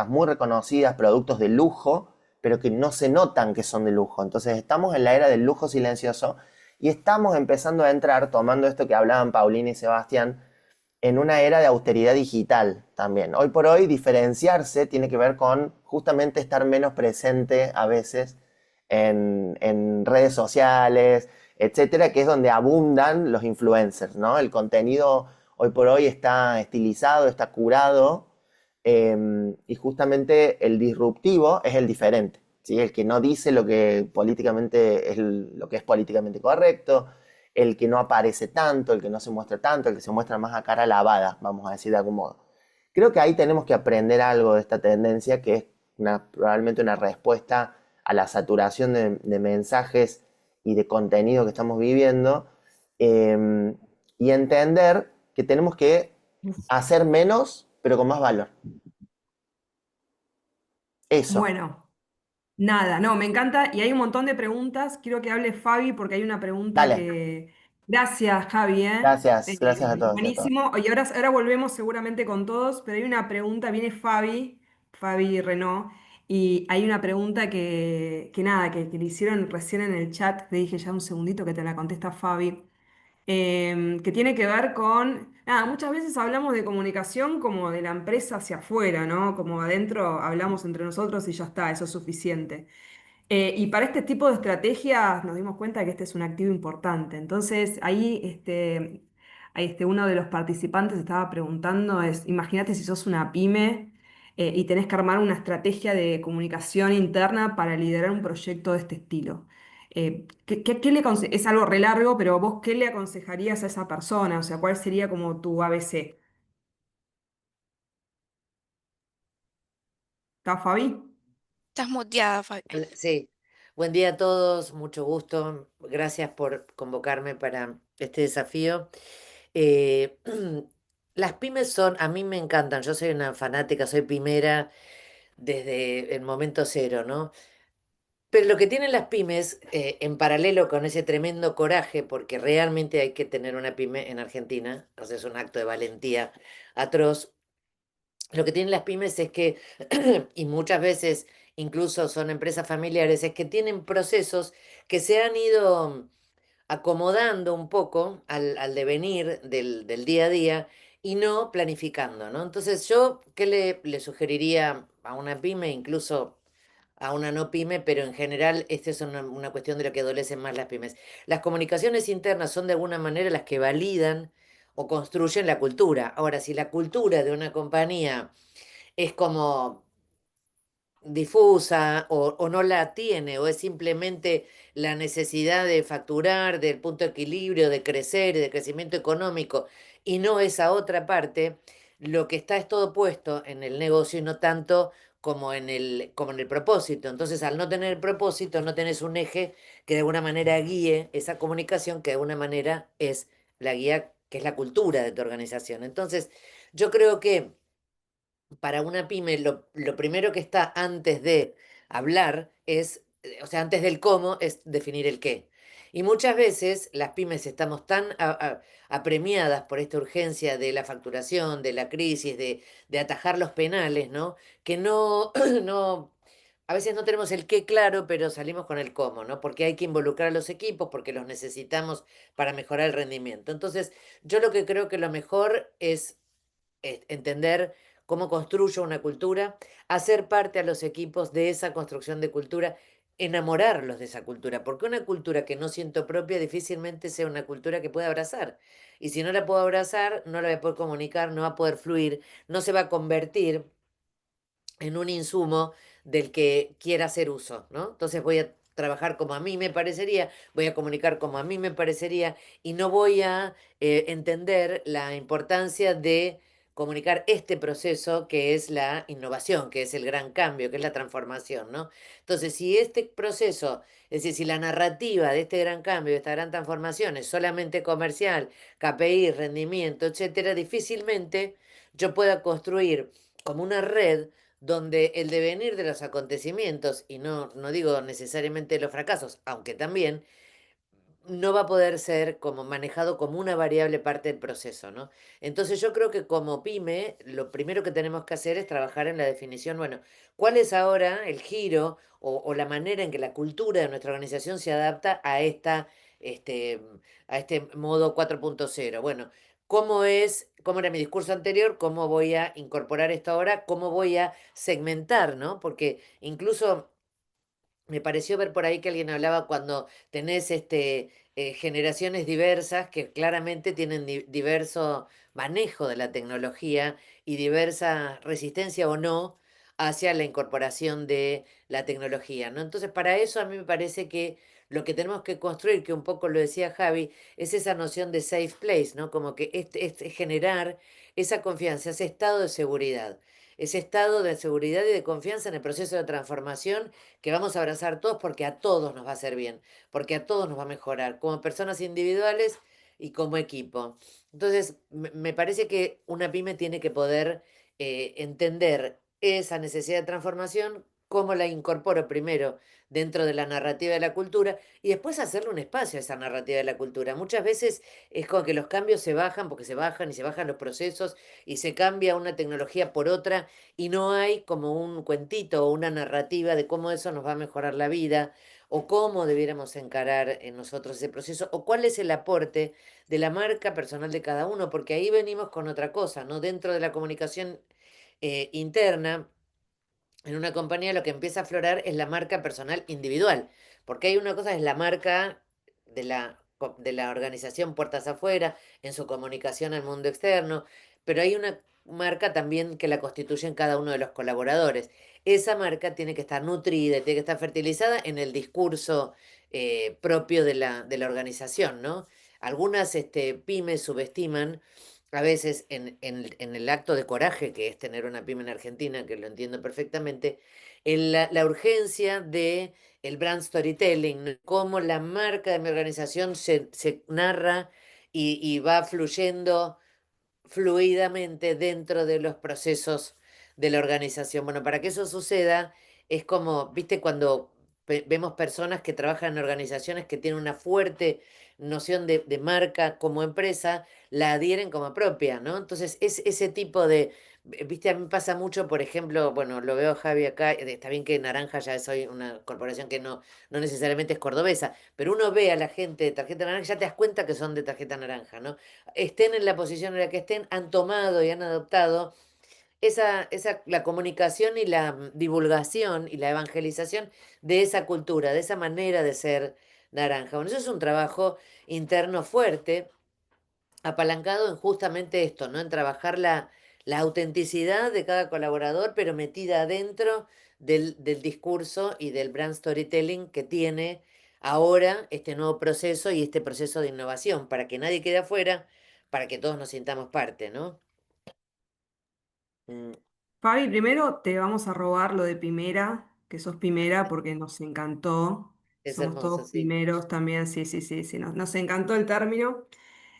muy reconocidas, productos de lujo, pero que no se notan que son de lujo. Entonces estamos en la era del lujo silencioso y estamos empezando a entrar, tomando esto que hablaban Paulina y Sebastián, en una era de austeridad digital también. Hoy por hoy diferenciarse tiene que ver con justamente estar menos presente a veces en redes sociales, etcétera, que es donde abundan los influencers, ¿no? El contenido hoy por hoy está estilizado, está curado, y justamente el disruptivo es el diferente, ¿sí? El que no dice lo que políticamente es lo que es políticamente correcto, el que no aparece tanto, el que no se muestra tanto, el que se muestra más a cara lavada, vamos a decir de algún modo. Creo que ahí tenemos que aprender algo de esta tendencia, que es probablemente una respuesta a la saturación de mensajes y de contenido que estamos viviendo, y entender que tenemos que hacer menos pero con más valor. Eso,
Bueno, nada, no, me encanta y hay un montón de preguntas. Quiero que hable Fabi porque hay una pregunta
dale.
que... Gracias, Javi, ¿eh?
Gracias a todos y a todas.
Buenísimo. Y ahora volvemos seguramente con todos, pero hay una pregunta, viene Fabi, Fabi Renault, y hay una pregunta que nada, que le hicieron recién en el chat, le dije ya un segundito que te la contesta Fabi, que tiene que ver con, nada, muchas veces hablamos de comunicación como de la empresa hacia afuera, ¿no? Como adentro hablamos entre nosotros y ya está, eso es suficiente. Y para este tipo de estrategias nos dimos cuenta de que este es un activo importante. Entonces, ahí uno de los participantes estaba preguntando, imagínate si sos una pyme y tenés que armar una estrategia de comunicación interna para liderar un proyecto de este estilo. Es algo re largo, pero vos, ¿qué le aconsejarías a esa persona? O sea, ¿cuál sería como tu ABC? ¿Está Fabi?
Estás muteada, Fabi.
Sí, buen día a todos, mucho gusto. Gracias por convocarme para este desafío. Eh, las pymes son, a mí me encantan, yo soy una fanática, soy primera desde el momento cero, ¿no? Pero lo que tienen las pymes, en paralelo con ese tremendo coraje, porque realmente hay que tener una pyme en Argentina, o sea, es un acto de valentía atroz. Lo que tienen las pymes es que, y muchas veces incluso son empresas familiares, es que tienen procesos que se han ido acomodando un poco al devenir del día a día y no planificando, ¿no? Entonces yo, ¿qué le sugeriría a una pyme, incluso a una no pyme, pero en general esta es una cuestión de lo que adolecen más las pymes? Las comunicaciones internas son de alguna manera las que validan o construyen la cultura. Ahora, si la cultura de una compañía es como difusa o no la tiene o es simplemente la necesidad de facturar del punto de equilibrio, de crecer, de crecimiento económico y no esa otra parte, lo que está es todo puesto en el negocio y no tanto como en el propósito. Entonces, al no tener el propósito, no tenés un eje que de alguna manera guíe esa comunicación, que de alguna manera es la guía, que es la cultura de tu organización. Entonces, yo creo que para una pyme lo primero que está antes de hablar es, o sea, antes del cómo es definir el qué. Y muchas veces las pymes estamos tan apremiadas por esta urgencia de la facturación, de la crisis, de atajar los penales, ¿no? Que no, no, a veces no tenemos el qué claro, pero salimos con el cómo, ¿no? Porque hay que involucrar a los equipos, porque los necesitamos para mejorar el rendimiento. Entonces, yo lo que creo que lo mejor es entender cómo construyo una cultura, hacer parte a los equipos de esa construcción de cultura, enamorarlos de esa cultura, porque una cultura que no siento propia difícilmente sea una cultura que pueda abrazar. Y si no la puedo abrazar, no la voy a poder comunicar, no va a poder fluir, no se va a convertir en un insumo del que quiera hacer uso, ¿no? Entonces voy a trabajar como a mí me parecería, voy a comunicar como a mí me parecería y no voy a entender la importancia de comunicar este proceso que es la innovación, que es el gran cambio, que es la transformación, ¿no? Entonces, si este proceso, es decir, si la narrativa de este gran cambio, de esta gran transformación es solamente comercial, KPI, rendimiento, etcétera, difícilmente yo pueda construir como una red donde el devenir de los acontecimientos, y no digo necesariamente los fracasos, aunque también, no va a poder ser como manejado como una variable parte del proceso, ¿no? Entonces yo creo que como pyme, lo primero que tenemos que hacer es trabajar en la definición, bueno, ¿cuál es ahora el giro o la manera en que la cultura de nuestra organización se adapta este, a este modo 4.0? Bueno, cómo era mi discurso anterior, cómo voy a incorporar esto ahora, cómo voy a segmentar, ¿no? Porque incluso me pareció ver por ahí que alguien hablaba cuando tenés generaciones diversas que claramente tienen diverso manejo de la tecnología y diversa resistencia o no hacia la incorporación de la tecnología, ¿no? Entonces, para eso a mí me parece que lo que tenemos que construir, que un poco lo decía Javi, es esa noción de safe place, ¿no? Como que es generar esa confianza, ese estado de seguridad. Ese estado de seguridad y de confianza en el proceso de transformación que vamos a abrazar todos porque a todos nos va a hacer bien, porque a todos nos va a mejorar, como personas individuales y como equipo. Entonces, me parece que una pyme tiene que poder entender esa necesidad de transformación, cómo la incorporo primero dentro de la narrativa de la cultura y después hacerle un espacio a esa narrativa de la cultura. Muchas veces es como que los cambios se bajan porque se bajan y se bajan los procesos y se cambia una tecnología por otra y no hay como un cuentito o una narrativa de cómo eso nos va a mejorar la vida o cómo debiéramos encarar en nosotros ese proceso o cuál es el aporte de la marca personal de cada uno, porque ahí venimos con otra cosa, ¿no? Dentro de la comunicación interna en una compañía lo que empieza a aflorar es la marca personal individual, porque hay una cosa, es la marca de la organización puertas afuera, en su comunicación al mundo externo, pero hay una marca también que la constituyen cada uno de los colaboradores. Esa marca tiene que estar nutrida, y tiene que estar fertilizada en el discurso propio de la organización, ¿no? Algunas pymes subestiman a veces en el acto de coraje que es tener una pyme en Argentina, que lo entiendo perfectamente, en la urgencia de el brand storytelling, ¿no? Cómo la marca de mi organización se narra y va fluyendo fluidamente dentro de los procesos de la organización. Bueno, para que eso suceda, es como, viste, cuando vemos personas que trabajan en organizaciones que tienen una fuerte noción de marca como empresa, la adhieren como propia, ¿no? Entonces, es ese tipo de, viste, a mí me pasa mucho, por ejemplo, bueno, lo veo a Javi acá, está bien que Naranja ya es hoy una corporación que no necesariamente es cordobesa, pero uno ve a la gente de tarjeta naranja, ya te das cuenta que son de tarjeta naranja, ¿no? Estén en la posición en la que estén, han tomado y han adoptado la comunicación y la divulgación y la evangelización de esa cultura, de esa manera de ser naranja. Bueno, eso es un trabajo interno fuerte, apalancado en justamente esto, ¿no? En trabajar la autenticidad de cada colaborador, pero metida adentro del discurso y del brand storytelling que tiene ahora este nuevo proceso y este proceso de innovación, para que nadie quede afuera, para que todos nos sintamos parte, ¿no? Mm,
Fabi, primero te vamos a robar lo de primera, que sos primera porque nos encantó.
es
Somos
hermoso,
todos
sí,
primeros también, sí, sí, sí, sí, nos encantó el término.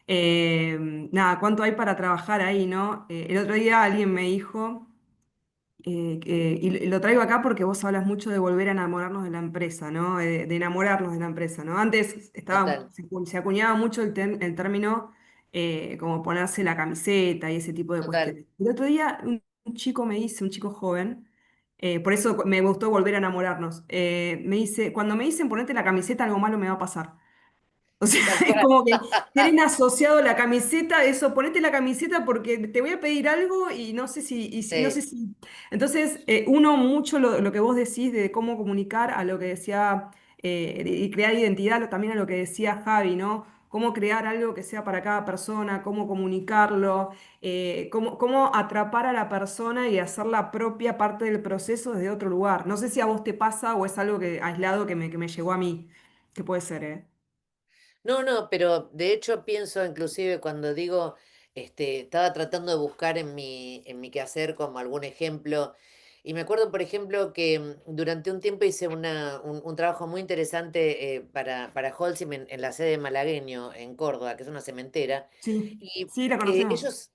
Nada, ¿cuánto hay para trabajar ahí, no? El otro día alguien me dijo, y lo traigo acá porque vos hablas mucho de volver a enamorarnos de la empresa, ¿no? De enamorarnos de la empresa, ¿no? Antes
total,
se acuñaba mucho el término como ponerse la camiseta y ese tipo de
total.
cuestiones. El otro día un chico me dice, un chico joven, por eso me gustó volver a enamorarnos, me dice, cuando me dicen ponerte la camiseta algo malo me va a pasar. O sea,
Tal
es
cual.
como que tienen asociado la camiseta, eso, ponete la camiseta porque te voy a pedir algo y no sé no sé
Sí,
si. Entonces, uno mucho lo que vos decís de cómo comunicar a lo que decía y crear identidad, también a lo que decía Javi, ¿no? Cómo crear algo que sea para cada persona, cómo comunicarlo, cómo atrapar a la persona y hacer la propia parte del proceso desde otro lugar. No sé si a vos te pasa o es algo aislado que me llegó a mí, que puede ser, ¿eh?
no, no, pero de hecho pienso inclusive cuando digo, estaba tratando de buscar en mi quehacer como algún ejemplo, y me acuerdo, por ejemplo, que durante un tiempo hice un trabajo muy interesante para Holcim en la sede de Malagueño, en Córdoba, que es una cementera,
Sí,
y
sí, la conocemos.
ellos,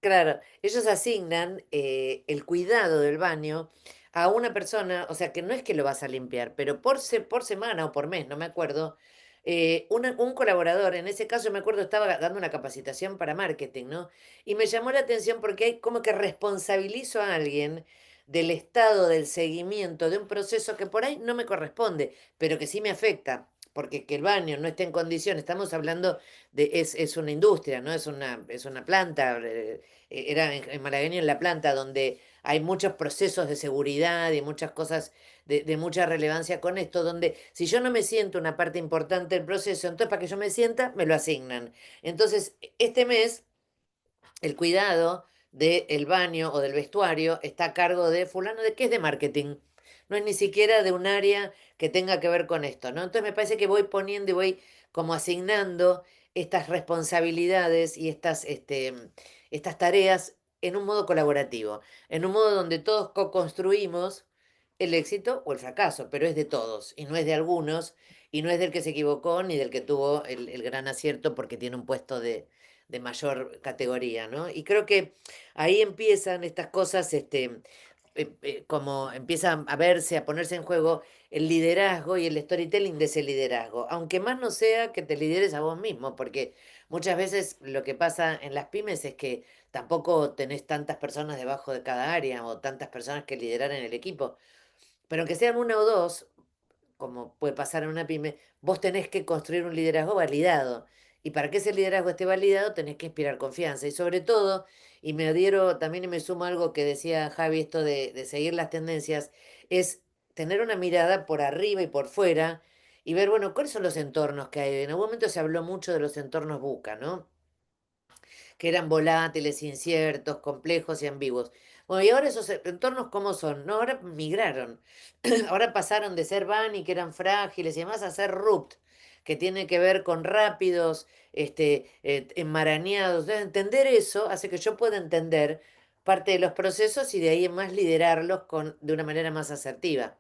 claro, ellos asignan el cuidado del baño a una persona, o sea, que no es que lo vas a limpiar, pero por semana o por mes, no me acuerdo, un colaborador, en ese caso me acuerdo, estaba dando una capacitación para marketing, ¿no? Y me llamó la atención porque hay como que responsabilizo a alguien del estado del seguimiento de un proceso que por ahí no me corresponde, pero que sí me afecta, porque que el baño no esté en condiciones, estamos hablando es una industria, ¿no? Es una planta, era en Malagueño en la planta donde hay muchos procesos de seguridad y muchas cosas de mucha relevancia con esto, donde si yo no me siento una parte importante del proceso, entonces para que yo me sienta, me lo asignan. Entonces, este mes, el cuidado del baño o del vestuario está a cargo de fulano de que es de marketing. No es ni siquiera de un área que tenga que ver con esto, ¿no? Entonces me parece que voy poniendo y voy como asignando estas responsabilidades y estas tareas en un modo colaborativo, en un modo donde todos co-construimos el éxito o el fracaso, pero es de todos y no es de algunos. y no es del que se equivocó ni del que tuvo el gran acierto porque tiene un puesto de mayor categoría, ¿no? Y creo que ahí empiezan estas cosas, como empiezan a verse, a ponerse en juego el liderazgo y el storytelling de ese liderazgo, aunque más no sea que te lideres a vos mismo, porque muchas veces lo que pasa en las pymes es que tampoco tenés tantas personas debajo de cada área o tantas personas que liderar en el equipo, pero aunque sean una o dos, como puede pasar en una pyme, vos tenés que construir un liderazgo validado. Y para que ese liderazgo esté validado, tenés que inspirar confianza. Y sobre todo, y me adhiero también y me sumo a algo que decía Javi, esto de seguir las tendencias, es tener una mirada por arriba y por fuera y ver, bueno, cuáles son los entornos que hay. En algún momento se habló mucho de los entornos buca, ¿no? Que eran volátiles, inciertos, complejos y ambiguos. Bueno, y ahora esos entornos, ¿cómo son? No, ahora migraron. Ahora pasaron de ser Bunny, que eran frágiles y demás, a ser Rupt, que tiene que ver con rápidos, enmarañados. Entonces, entender eso hace que yo pueda entender parte de los procesos y de ahí en más liderarlos de una manera más asertiva.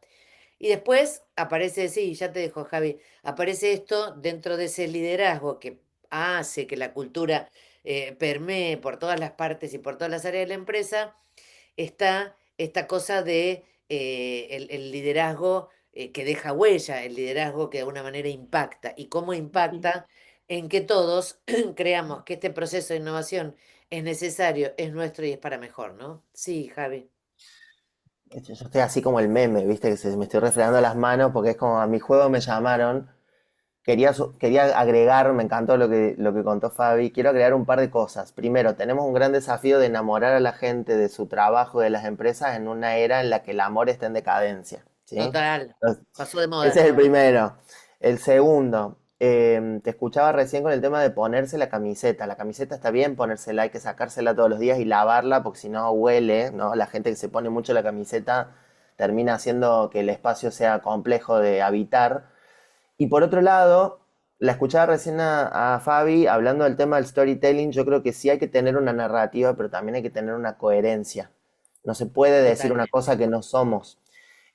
Y después aparece, sí, ya te dejo, Javi, aparece esto dentro de ese liderazgo que hace que la cultura permee por todas las partes y por todas las áreas de la empresa, está esta cosa de el liderazgo que deja huella, el liderazgo que de alguna manera impacta. ¿Y cómo
Sí.
impacta? En que todos creamos que este proceso de innovación es necesario, es nuestro y es para mejor, ¿no? Sí, Javi.
Yo estoy así como el meme, ¿viste? Que me estoy refregando las manos porque es como a mi juego me llamaron. Quería agregar, me encantó lo que contó Fabi, quiero agregar un par de cosas. Primero, tenemos un gran desafío de enamorar a la gente de su trabajo, de las empresas, en una era en la que el amor está en decadencia, ¿sí?
Total.
Entonces,
Pasó de
ese es
moda.
el primero. El segundo, te escuchaba recién con el tema de ponerse la camiseta. La camiseta está bien ponérsela, hay que sacársela todos los días y lavarla porque si no huele, ¿no? La gente que se pone mucho la camiseta termina haciendo que el espacio sea complejo de habitar. Y por otro lado, la escuchaba recién a Fabi hablando del tema del storytelling. Yo creo que sí hay que tener una narrativa, pero también hay que tener una coherencia. No se puede decir una cosa
Totalmente.
que no somos.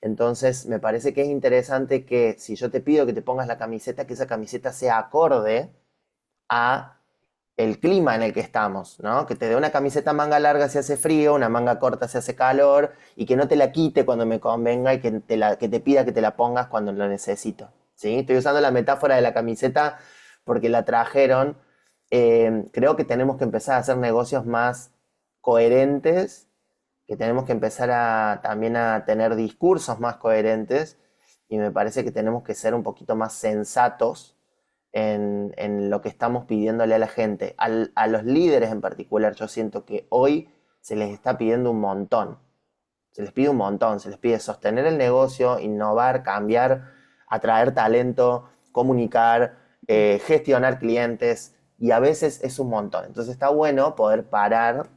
Entonces, me parece que es interesante que si yo te pido que te pongas la camiseta, que esa camiseta sea acorde a el clima en el que estamos, ¿no? Que te dé una camiseta manga larga si hace frío, una manga corta si hace calor, y que no te la quite cuando me convenga y que te pida que te la pongas cuando lo necesito, ¿sí? Estoy usando la metáfora de la camiseta porque la trajeron. Creo que tenemos que empezar a hacer negocios más coherentes, que tenemos que empezar también a tener discursos más coherentes, y me parece que tenemos que ser un poquito más sensatos en lo que estamos pidiéndole a la gente. A los líderes en particular, yo siento que hoy se les está pidiendo un montón. Se les pide un montón, se les pide sostener el negocio, innovar, cambiar, atraer talento, comunicar, gestionar clientes, y a veces es un montón. Entonces está bueno poder parar,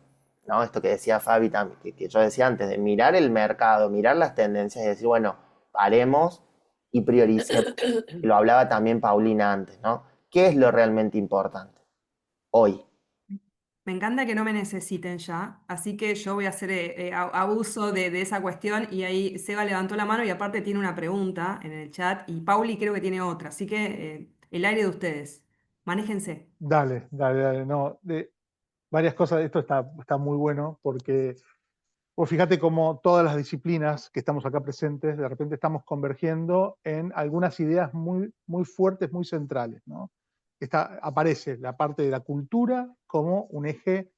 ¿no? Esto que decía Fabi también, que yo decía antes, de mirar el mercado, mirar las tendencias y decir, bueno, paremos y prioricemos. Y lo hablaba también Paulina antes, ¿no? ¿Qué es lo realmente importante hoy?
Me encanta que no me necesiten ya, así que yo voy a hacer abuso de esa cuestión y ahí Seba levantó la mano y aparte tiene una pregunta en el chat y Pauli creo que tiene otra, así que el aire de ustedes, manéjense.
Dale, dale, dale. No, varias cosas, esto está muy bueno porque vos fíjate cómo todas las disciplinas que estamos acá presentes, de repente estamos convergiendo en algunas ideas muy, muy fuertes, muy centrales, ¿no? Aparece la parte de la cultura como un eje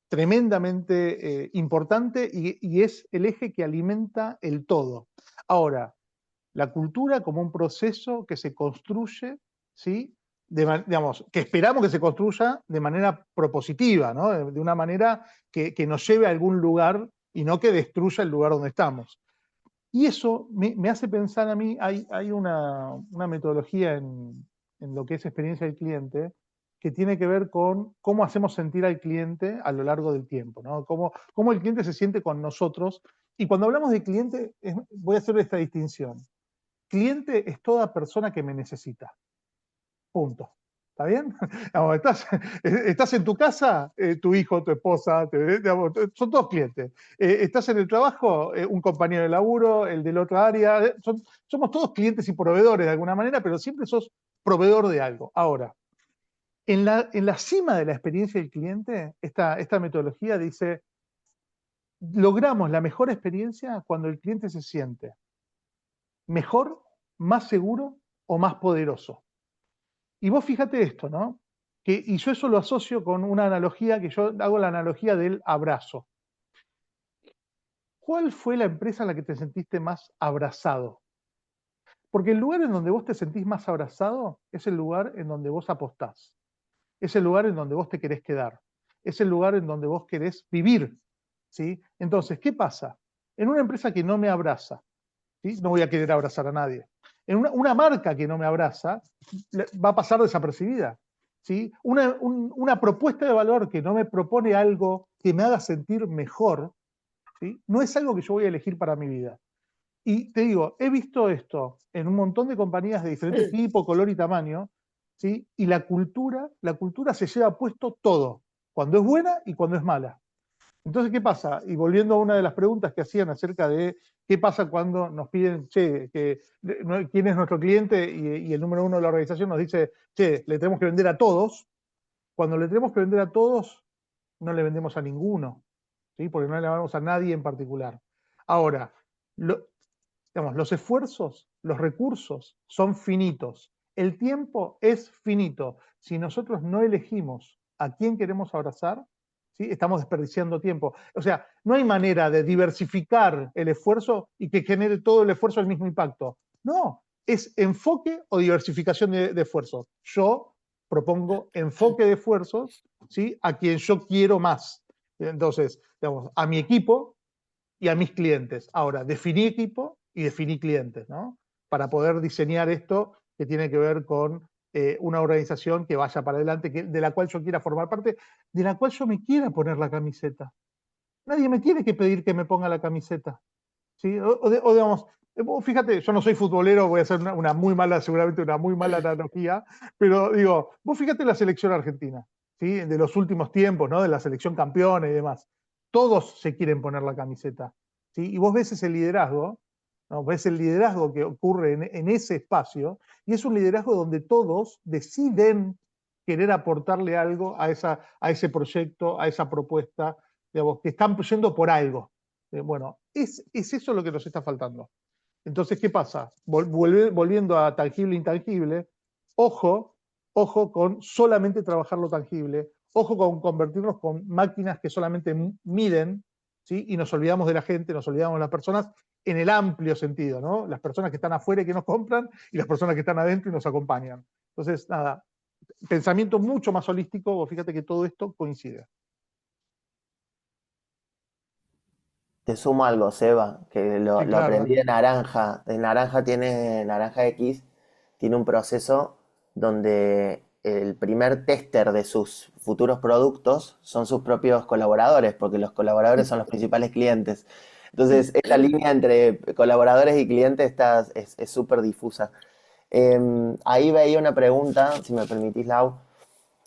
tremendamente importante y es el eje que alimenta el todo. Ahora, la cultura como un proceso que se construye, ¿sí? Digamos, que esperamos que se construya de manera propositiva, ¿no? De una manera que nos lleve a algún lugar y no que destruya el lugar donde estamos. Y eso me hace pensar a mí, hay una metodología en lo que es experiencia del cliente que tiene que ver con cómo hacemos sentir al cliente a lo largo del tiempo, ¿no? Cómo el cliente se siente con nosotros. Y cuando hablamos de cliente, voy a hacer esta distinción. Cliente es toda persona que me necesita. Punto. ¿Está bien? Digamos, estás en tu casa, tu hijo, tu esposa, digamos, son todos clientes. Estás en el trabajo, un compañero de laburo, el del otra área. Somos todos clientes y proveedores de alguna manera, pero siempre sos proveedor de algo. Ahora, en la cima de la experiencia del cliente, esta metodología dice, logramos la mejor experiencia cuando el cliente se siente mejor, más seguro o más poderoso. Y vos fíjate esto, ¿no? Y yo eso lo asocio con una analogía, que yo hago la analogía del abrazo. ¿Cuál fue la empresa en la que te sentiste más abrazado? Porque el lugar en donde vos te sentís más abrazado es el lugar en donde vos apostás. Es el lugar en donde vos te querés quedar. Es el lugar en donde vos querés vivir. ¿Sí? Entonces, ¿qué pasa? En una empresa que no me abraza, ¿sí? No voy a querer abrazar a nadie. En una marca que no me abraza, va a pasar desapercibida. ¿Sí? Una propuesta de valor que no me propone algo que me haga sentir mejor, ¿sí? No es algo que yo voy a elegir para mi vida. Y te digo, he visto esto en un montón de compañías de diferentes tipo, color y tamaño, ¿sí? Y la cultura se lleva puesto todo, cuando es buena y cuando es mala. Entonces, ¿qué pasa? Y volviendo a una de las preguntas que hacían acerca de qué pasa cuando nos piden, che, quién es nuestro cliente y el número uno de la organización nos dice, che, le tenemos que vender a todos. Cuando le tenemos que vender a todos, no le vendemos a ninguno, ¿sí? Porque no le vendemos a nadie en particular. Ahora, digamos, los esfuerzos, los recursos son finitos. El tiempo es finito. Si nosotros no elegimos a quién queremos abrazar, ¿sí? Estamos desperdiciando tiempo. O sea, no hay manera de diversificar el esfuerzo y que genere todo el esfuerzo el mismo impacto. No, es enfoque o diversificación de esfuerzos. Yo propongo enfoque de esfuerzos, ¿sí? A quien yo quiero más. Entonces, digamos, a mi equipo y a mis clientes. Ahora, definí equipo y definí clientes, ¿no? Para poder diseñar esto que tiene que ver con una organización que vaya para adelante, de la cual yo quiera formar parte, de la cual yo me quiera poner la camiseta. Nadie me tiene que pedir que me ponga la camiseta, ¿sí? O digamos, fíjate, yo no soy futbolero, voy a hacer una muy mala, seguramente una muy mala analogía, pero digo, vos fíjate la selección argentina, ¿sí? De los últimos tiempos, ¿no? De la selección campeona y demás. Todos se quieren poner la camiseta, ¿sí? Y vos ves ese liderazgo, ¿no? Ves el liderazgo que ocurre en ese espacio, y es un liderazgo donde todos deciden querer aportarle algo a ese proyecto, a esa propuesta, digamos, que están yendo por algo. Bueno, es eso lo que nos está faltando. Entonces, ¿qué pasa? Volviendo a tangible e intangible, ojo con solamente trabajar lo tangible, ojo con convertirnos con máquinas que solamente miden, ¿sí? Y nos olvidamos de la gente, nos olvidamos de las personas en el amplio sentido, ¿no? Las personas que están afuera y que nos compran y las personas que están adentro y nos acompañan. Entonces, nada, pensamiento mucho más holístico, fíjate que todo esto coincide.
Te sumo algo, Seba, que
Sí,
lo
claro,
aprendí
dale.
de Naranja. De Naranja X tiene un proceso donde el primer tester de sus futuros productos son sus propios colaboradores, porque los colaboradores son los principales clientes. Entonces, esta línea entre colaboradores y clientes es súper difusa. Ahí veía una pregunta, si me permitís, Lau.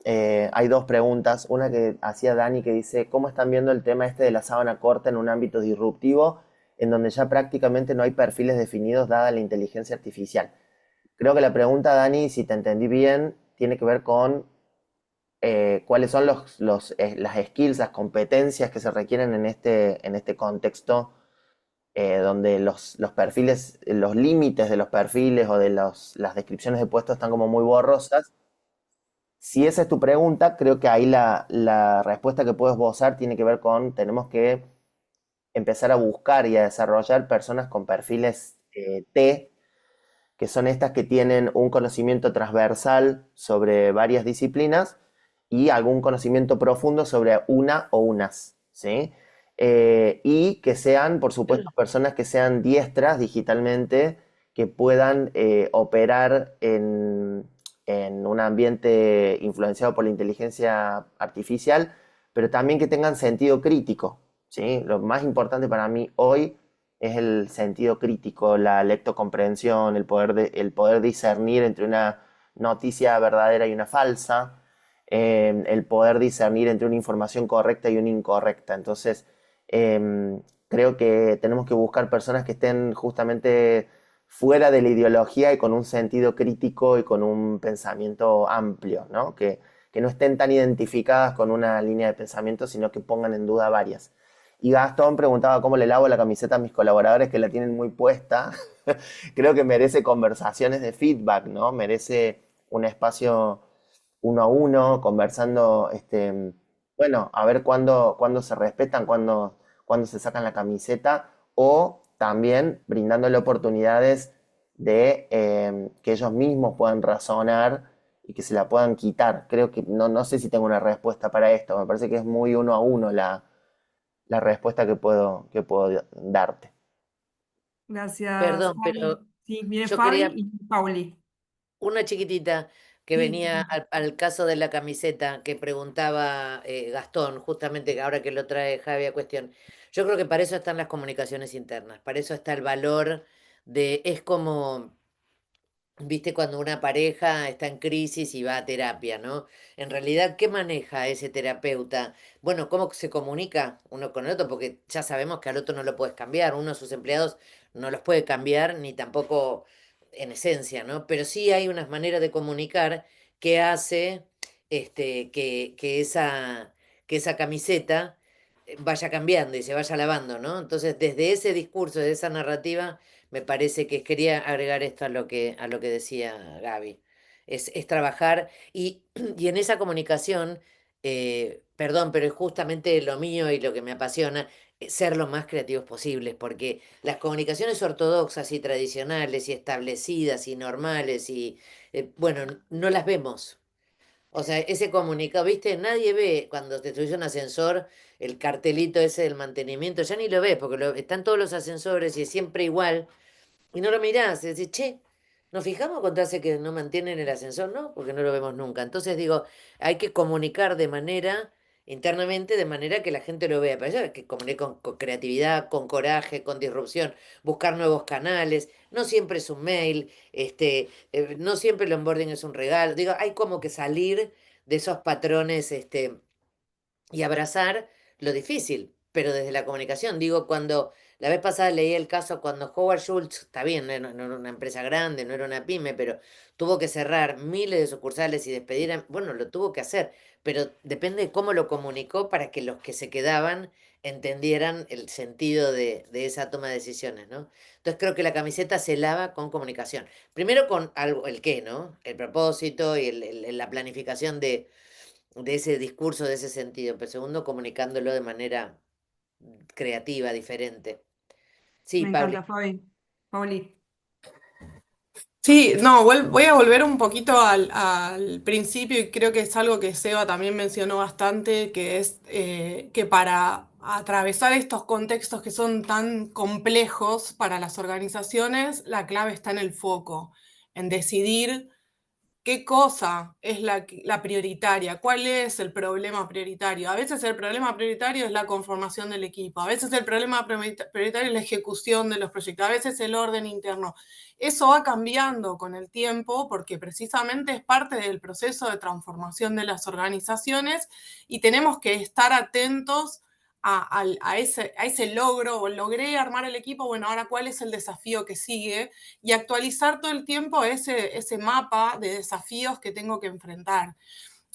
Hay dos preguntas. Una que hacía Dani que dice, ¿cómo están viendo el tema este de la sábana corta en un ámbito disruptivo en donde ya prácticamente no hay perfiles definidos dada la inteligencia artificial? Creo que la pregunta, Dani, si te entendí bien, tiene que ver con cuáles son las skills, las competencias que se requieren en este contexto donde los perfiles, los límites de los perfiles o de las descripciones de puestos están como muy borrosas. Si esa es tu pregunta, creo que ahí la respuesta que puedo esbozar tiene que ver con, tenemos que empezar a buscar y a desarrollar personas con perfiles T, que son estas que tienen un conocimiento transversal sobre varias disciplinas y algún conocimiento profundo sobre una o unas, ¿sí? Y que sean, por supuesto, personas que sean diestras digitalmente, que puedan operar en un ambiente influenciado por la inteligencia artificial, pero también que tengan sentido crítico, ¿sí? Lo más importante para mí hoy es el sentido crítico, la lectocomprensión, el poder discernir entre una noticia verdadera y una falsa, el poder discernir entre una información correcta y una incorrecta. Entonces, creo que tenemos que buscar personas que estén justamente fuera de la ideología y con un sentido crítico y con un pensamiento amplio, ¿no? Que no estén tan identificadas con una línea de pensamiento, sino que pongan en duda varias. Y Gastón preguntaba cómo le lavo la camiseta a mis colaboradores que la tienen muy puesta. Creo que merece conversaciones de feedback, ¿no? Merece un espacio uno a uno, conversando, bueno, a ver cuándo se respetan, cuándo se sacan la camiseta, o también brindándole oportunidades de que ellos mismos puedan razonar y que se la puedan quitar. Creo que no sé si tengo una respuesta para esto, me parece que es muy uno a uno la respuesta que puedo darte.
Gracias,
Perdón,
Javi.
pero
Sí, viene
yo
Fabi
quería
y Pauli.
una chiquitita que
Sí,
venía al caso de la camiseta que preguntaba Gastón, justamente ahora que lo trae Javi a cuestión. Yo creo que para eso están las comunicaciones internas, para eso está el valor es como, viste, cuando una pareja está en crisis y va a terapia, ¿no? En realidad, ¿qué maneja ese terapeuta? Bueno, ¿cómo se comunica uno con el otro? Porque ya sabemos que al otro no lo puedes cambiar, uno de sus empleados no los puede cambiar, ni tampoco en esencia, ¿no? Pero sí hay unas maneras de comunicar que hace que esa camiseta vaya cambiando y se vaya lavando, ¿no? Entonces, desde ese discurso, de esa narrativa, me parece que quería agregar esto a lo que decía Gaby. Es trabajar y en esa comunicación, perdón, pero es justamente lo mío y lo que me apasiona, ser lo más creativos posibles, porque las comunicaciones ortodoxas y tradicionales y establecidas y normales bueno, no las vemos. O sea, ese comunicado, ¿viste? Nadie ve cuando te subes a un ascensor el cartelito ese del mantenimiento, ya ni lo ves, porque están todos los ascensores y es siempre igual. Y no lo mirás, y decís, che, ¿nos fijamos cuando hace que no mantienen el ascensor? No, porque no lo vemos nunca. Entonces digo, hay que comunicar internamente, de manera que la gente lo vea. Para eso hay que comunicar con creatividad, con coraje, con disrupción, buscar nuevos canales. No siempre es un mail, no siempre el onboarding es un regalo. Digo, hay como que salir de esos patrones, y abrazar lo difícil, pero desde la comunicación. Digo, cuando la vez pasada leí el caso cuando Howard Schultz, está bien, no era una empresa grande, no era una pyme, pero tuvo que cerrar miles de sucursales y despedir bueno, lo tuvo que hacer, pero depende de cómo lo comunicó para que los que se quedaban entendieran el sentido de esa toma de decisiones, ¿no? Entonces creo que la camiseta se lava con comunicación. Primero con algo, el qué, ¿no? El propósito y la planificación de ese discurso, de ese sentido, pero segundo, comunicándolo de manera creativa, diferente. Sí,
Me
Pauli.
encanta, Fabi. Pauli.
Sí, no, voy a volver un poquito al principio y creo que es algo que Seba también mencionó bastante, que es que para atravesar estos contextos que son tan complejos para las organizaciones, la clave está en el foco, en decidir qué cosa es la prioritaria, cuál es el problema prioritario. A veces el problema prioritario es la conformación del equipo, a veces el problema prioritario es la ejecución de los proyectos, a veces el orden interno. Eso va cambiando con el tiempo porque precisamente es parte del proceso de transformación de las organizaciones y tenemos que estar atentos a ese logro, o logré armar el equipo, bueno, ahora cuál es el desafío que sigue y actualizar todo el tiempo ese mapa de desafíos que tengo que enfrentar.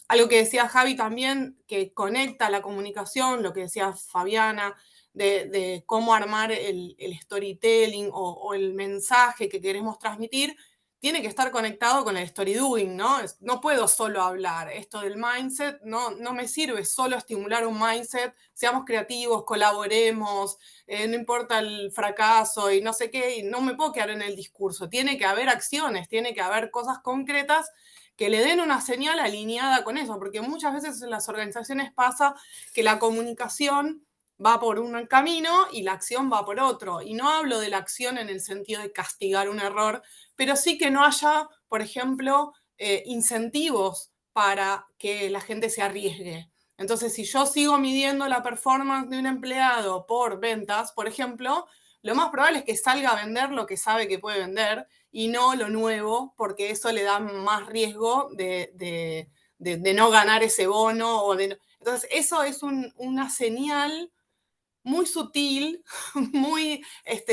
Algo que decía Javi también, que conecta la comunicación, lo que decía Fabiana, de cómo armar el storytelling o el mensaje que queremos transmitir, tiene que estar conectado con el story doing, ¿no? No puedo solo hablar. Esto del mindset no me sirve solo estimular un mindset, seamos creativos, colaboremos, no importa el fracaso y no sé qué, y no me puedo quedar en el discurso. Tiene que haber acciones, tiene que haber cosas concretas que le den una señal alineada con eso, porque muchas veces en las organizaciones pasa que la comunicación va por un camino y la acción va por otro. Y no hablo de la acción en el sentido de castigar un error, pero sí que no haya, por ejemplo, incentivos para que la gente se arriesgue. Entonces, si yo sigo midiendo la performance de un empleado por ventas, por ejemplo, lo más probable es que salga a vender lo que sabe que puede vender y no lo nuevo, porque eso le da más riesgo de no ganar ese bono. Entonces, eso es una señal muy sutil, muy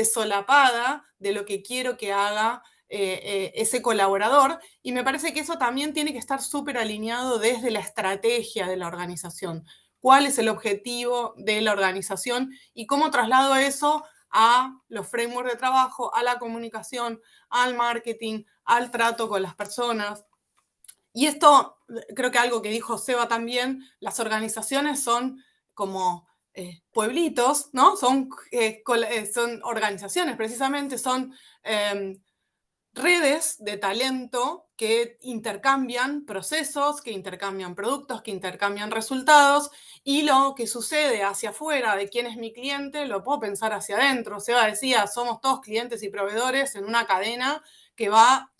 solapada de lo que quiero que haga ese colaborador, y me parece que eso también tiene que estar súper alineado desde la estrategia de la organización. ¿Cuál es el objetivo de la organización y cómo traslado eso a los frameworks de trabajo, a la comunicación, al marketing, al trato con las personas? Y esto, creo que algo que dijo Seba también, las organizaciones son como pueblitos, ¿no? Son organizaciones, precisamente, son redes de talento que intercambian procesos, que intercambian productos, que intercambian resultados, y lo que sucede hacia afuera de quién es mi cliente lo puedo pensar hacia adentro. Seba decía, somos todos clientes y proveedores en una cadena que va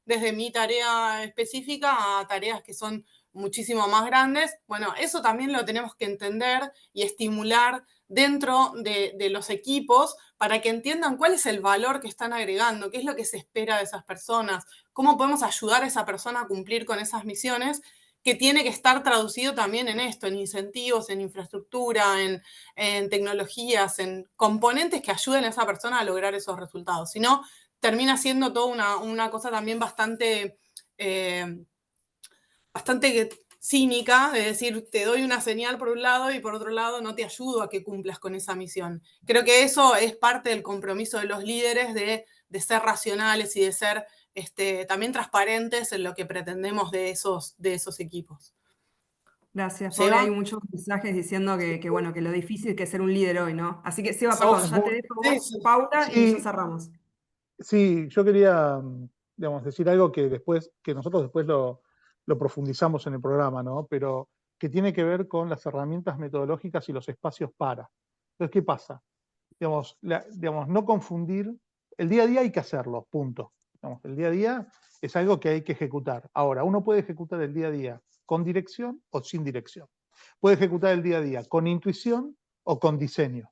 desde mi tarea específica a tareas que son muchísimo más grandes. Bueno, eso también lo tenemos que entender y estimular dentro de los equipos para que entiendan cuál es el valor que están agregando, qué es lo que se espera de esas personas, cómo podemos ayudar a esa persona a cumplir con esas misiones, que tiene que estar traducido también en esto, en incentivos, en infraestructura, en tecnologías, en componentes que ayuden a esa persona a lograr esos resultados. Si no, termina siendo toda una cosa también bastante cínica, de decir, te doy una señal por un lado y por otro lado no te ayudo a que cumplas con esa misión. Creo que eso es parte del compromiso de los líderes de ser racionales y de ser también transparentes en lo que pretendemos de esos equipos.
Gracias, Paula. Hay
¿Seba?
muchos mensajes diciendo bueno, que lo difícil que es ser un líder hoy, ¿no? Así que, Seba, perdón,
Sos.
ya te dejo
Sí,
vos,
sí.
Paula, y ya
Sí,
cerramos.
sí, yo quería, digamos, decir algo que nosotros después lo profundizamos en el programa, ¿no? Pero que tiene que ver con las herramientas metodológicas y los espacios para. Entonces, ¿qué pasa? Digamos, no confundir, el día a día hay que hacerlo, punto. Digamos, el día a día es algo que hay que ejecutar. Ahora, uno puede ejecutar el día a día con dirección o sin dirección. Puede ejecutar el día a día con intuición o con diseño.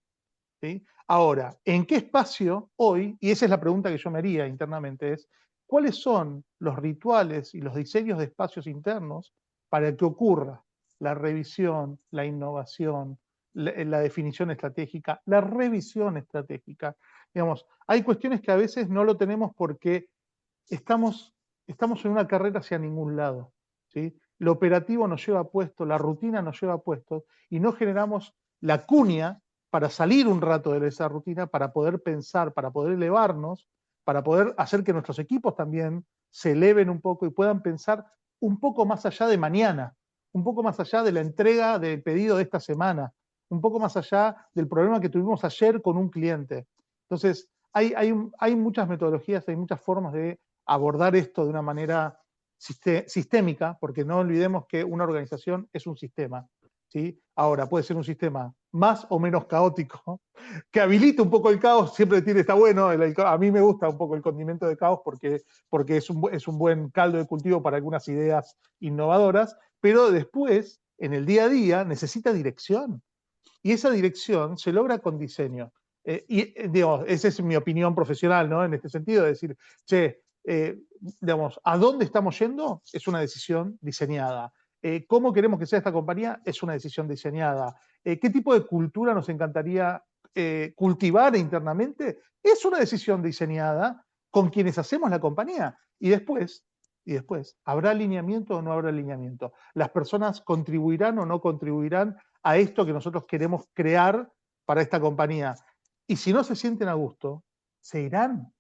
¿Sí? Ahora, ¿en qué espacio hoy, y esa es la pregunta que yo me haría internamente, es cuáles son los rituales y los diseños de espacios internos para que ocurra la revisión, la innovación, la definición estratégica, la revisión estratégica? Digamos, hay cuestiones que a veces no lo tenemos porque estamos en una carrera hacia ningún lado. ¿Sí? Lo operativo nos lleva puesto, la rutina nos lleva puesto y no generamos la cuña para salir un rato de esa rutina, para poder pensar, para poder elevarnos, para poder hacer que nuestros equipos también se eleven un poco y puedan pensar un poco más allá de mañana, un poco más allá de la entrega del pedido de esta semana, un poco más allá del problema que tuvimos ayer con un cliente. Entonces, hay muchas metodologías, hay muchas formas de abordar esto de una manera sistémica, porque no olvidemos que una organización es un sistema. ¿Sí? Ahora, puede ser un sistema más o menos caótico, que habilite un poco el caos, siempre está bueno, a mí me gusta un poco el condimento de caos porque es un buen caldo de cultivo para algunas ideas innovadoras, pero después, en el día a día, necesita dirección. Y esa dirección se logra con diseño. Digamos, esa es mi opinión profesional, ¿no? En este sentido, de decir, digamos, ¿a dónde estamos yendo? Es una decisión diseñada. ¿Cómo queremos que sea esta compañía? Es una decisión diseñada. ¿Qué tipo de cultura nos encantaría cultivar internamente? Es una decisión diseñada con quienes hacemos la compañía. Y después, ¿habrá alineamiento o no habrá alineamiento? ¿Las personas contribuirán o no contribuirán a esto que nosotros queremos crear para esta compañía? Y si no se sienten a gusto, se irán.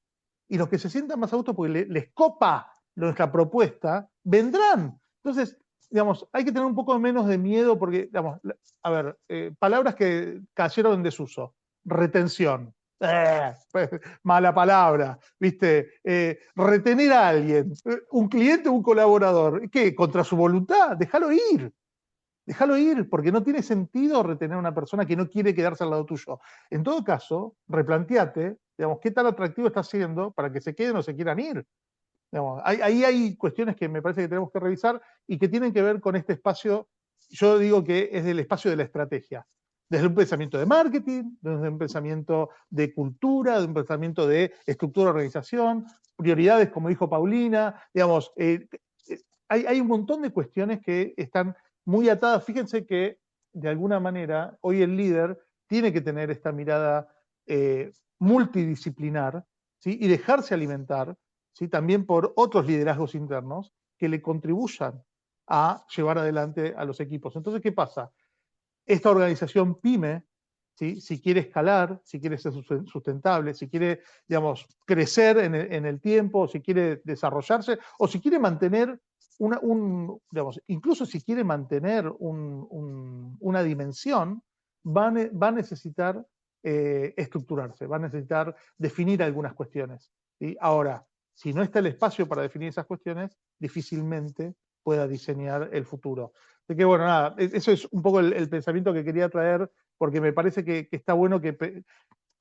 Y los que se sientan más a gusto porque les copa nuestra propuesta, vendrán. Entonces, digamos, hay que tener un poco menos de miedo porque, digamos, a ver, palabras que cayeron en desuso. Retención. Mala palabra, ¿viste? Retener a alguien, un cliente o un colaborador, ¿qué? ¿Contra su voluntad? Déjalo ir. Déjalo ir, porque no tiene sentido retener a una persona que no quiere quedarse al lado tuyo. En todo caso, replanteate, digamos, qué tan atractivo está siendo para que se queden o se quieran ir. Digamos, ahí hay cuestiones que me parece que tenemos que revisar y que tienen que ver con este espacio, yo digo que es del espacio de la estrategia. desde un pensamiento de marketing, desde un pensamiento de cultura, de un pensamiento de estructura de organización, prioridades, como dijo Paulina, digamos, hay un montón de cuestiones que están muy atadas. Fíjense que, de alguna manera, hoy el líder tiene que tener esta mirada multidisciplinar, ¿sí? Y dejarse alimentar, ¿sí? También por otros liderazgos internos que le contribuyan a llevar adelante a los equipos. Entonces, ¿qué pasa? Esta organización pyme, ¿sí? Si quiere escalar, si quiere ser sustentable, si quiere, digamos, crecer en el tiempo, si quiere desarrollarse, o si quiere mantener digamos, incluso si quiere mantener una dimensión, va a necesitar estructurarse, va a necesitar definir algunas cuestiones, ¿sí? Ahora, si no está el espacio para definir esas cuestiones, difícilmente pueda diseñar el futuro. Así que bueno, nada, eso es un poco el pensamiento que quería traer, porque me parece que está bueno que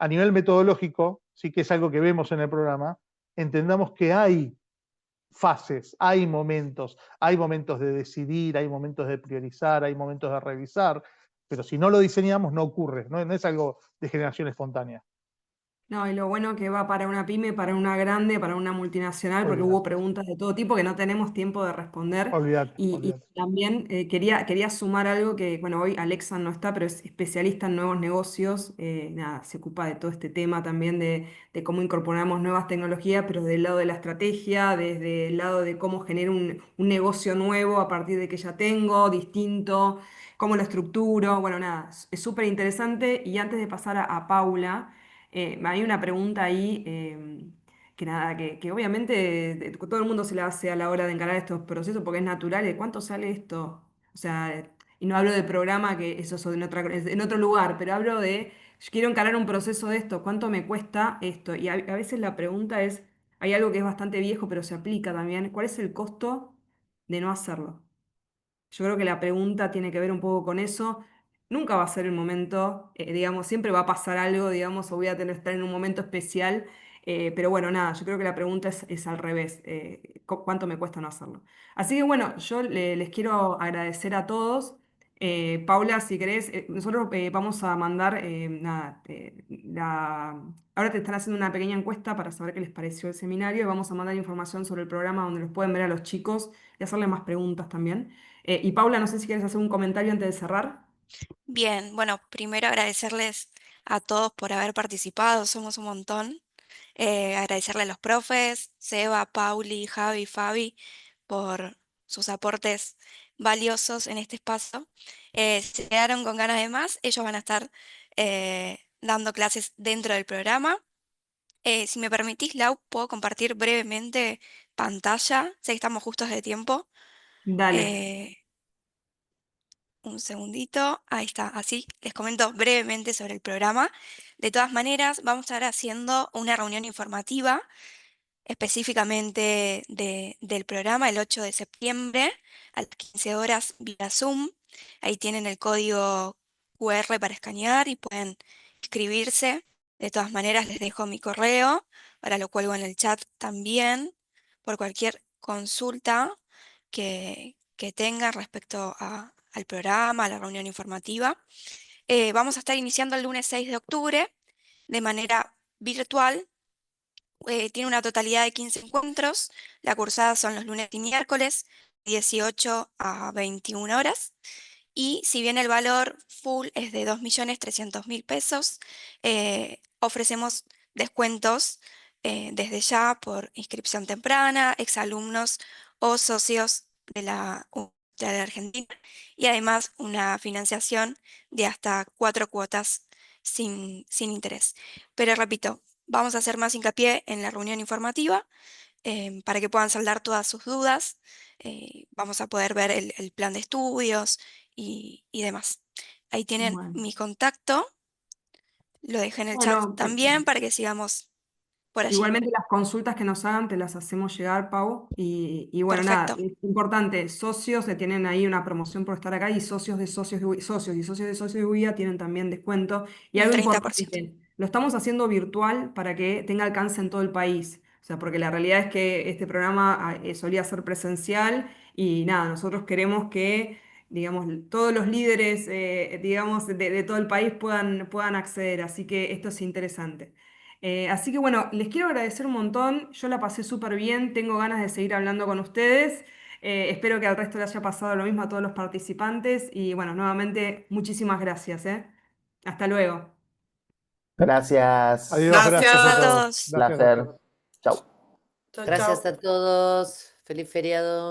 a nivel metodológico, sí que es algo que vemos en el programa, entendamos que hay fases, hay momentos de decidir, hay momentos de priorizar, hay momentos de revisar, pero si no lo diseñamos no ocurre, no es algo de generación espontánea.
No, y lo bueno que va para una pyme, para una grande, para una multinacional, porque hubo
Olvídate,
preguntas de todo tipo que no tenemos tiempo de responder.
olvídate,
Y
olvídate.
también quería sumar algo que, bueno, hoy Alexa no está, pero es especialista en nuevos negocios. Nada, se ocupa de todo este tema también de cómo incorporamos nuevas tecnologías, pero del lado de la estrategia, desde el lado de cómo generar un negocio nuevo a partir de que ya tengo, distinto, cómo lo estructuro. Bueno, nada, es súper interesante. Y antes de pasar a Paula. Hay una pregunta ahí que nada, que obviamente todo el mundo se la hace a la hora de encarar estos procesos porque es natural. ¿De cuánto sale esto? O sea, y no hablo de programa, que eso es en otro lugar, pero hablo de, yo quiero encarar un proceso de esto, ¿cuánto me cuesta esto? Y a veces la pregunta es, hay algo que es bastante viejo, pero se aplica también. ¿Cuál es el costo de no hacerlo? Yo creo que la pregunta tiene que ver un poco con eso. Nunca va a ser el momento, digamos, siempre va a pasar algo, digamos, o voy a tener que estar en un momento especial. Pero bueno, nada, yo creo que la pregunta es al revés. ¿Cuánto me cuesta no hacerlo? Así que bueno, yo les quiero agradecer a todos. Paula, si querés, nosotros vamos a mandar, nada, ahora te están haciendo una pequeña encuesta para saber qué les pareció el seminario y vamos a mandar información sobre el programa donde los pueden ver a los chicos y hacerle más preguntas también. Y Paula, no sé si quieres hacer un comentario antes de cerrar.
Bien, bueno, primero agradecerles a todos por haber participado, somos un montón. Agradecerle a los profes, Seba, Pauli, Javi, Fabi, por sus aportes valiosos en este espacio. Se quedaron con ganas de más, ellos van a estar dando clases dentro del programa. Si me permitís, Lau, puedo compartir brevemente pantalla, sé que estamos justos de tiempo.
Dale.
Eh, un segundito, ahí está, así les comento brevemente sobre el programa. De todas maneras, vamos a estar haciendo una reunión informativa específicamente del programa el 8 de septiembre a las 15 horas vía Zoom. Ahí tienen el código QR para escanear y pueden inscribirse. De todas maneras, les dejo mi correo, ahora lo cuelgo en el chat también, por cualquier consulta que tengan respecto al programa, a la reunión informativa. Vamos a estar iniciando el lunes 6 de octubre de manera virtual. Tiene una totalidad de 15 encuentros. La cursada son los lunes y miércoles, 18 a 21 horas. Y si bien el valor full es de 2.300.000 pesos, ofrecemos descuentos desde ya por inscripción temprana, exalumnos o socios de la Universidad de Argentina y además una financiación de hasta 4 cuotas sin interés. Pero repito, vamos a hacer más hincapié en la reunión informativa para que puedan saldar todas sus dudas. Vamos a poder ver el plan de estudios y demás. Ahí tienen
Bueno,
mi contacto, lo dejé en el chat
bueno,
también para que sigamos por allí.
igualmente las consultas que nos hagan te las hacemos llegar, Pau. Y bueno, nada,
Perfecto,
es importante, socios que tienen ahí una promoción por estar acá y socios de socios de socios y socios de socios de UIA tienen también descuento. Y
un
algo
30%.
importante, lo estamos haciendo virtual para que tenga alcance en todo el país. O sea, porque la realidad es que este programa solía ser presencial y nada, nosotros queremos que digamos, todos los líderes, digamos, de todo el país puedan acceder. Así que esto es interesante. Así que bueno, les quiero agradecer un montón. Yo la pasé súper bien, tengo ganas de seguir hablando con ustedes. Espero que al resto le haya pasado lo mismo a todos los participantes. Y bueno, nuevamente, muchísimas gracias, ¿eh? Hasta luego.
Gracias.
Adiós, gracias a
Gracias a
Gracias.
todos.
todos.
Gracias, doctor.
Placer. Chau.
Chau,
Gracias
chau.
a todos. Feliz feriado.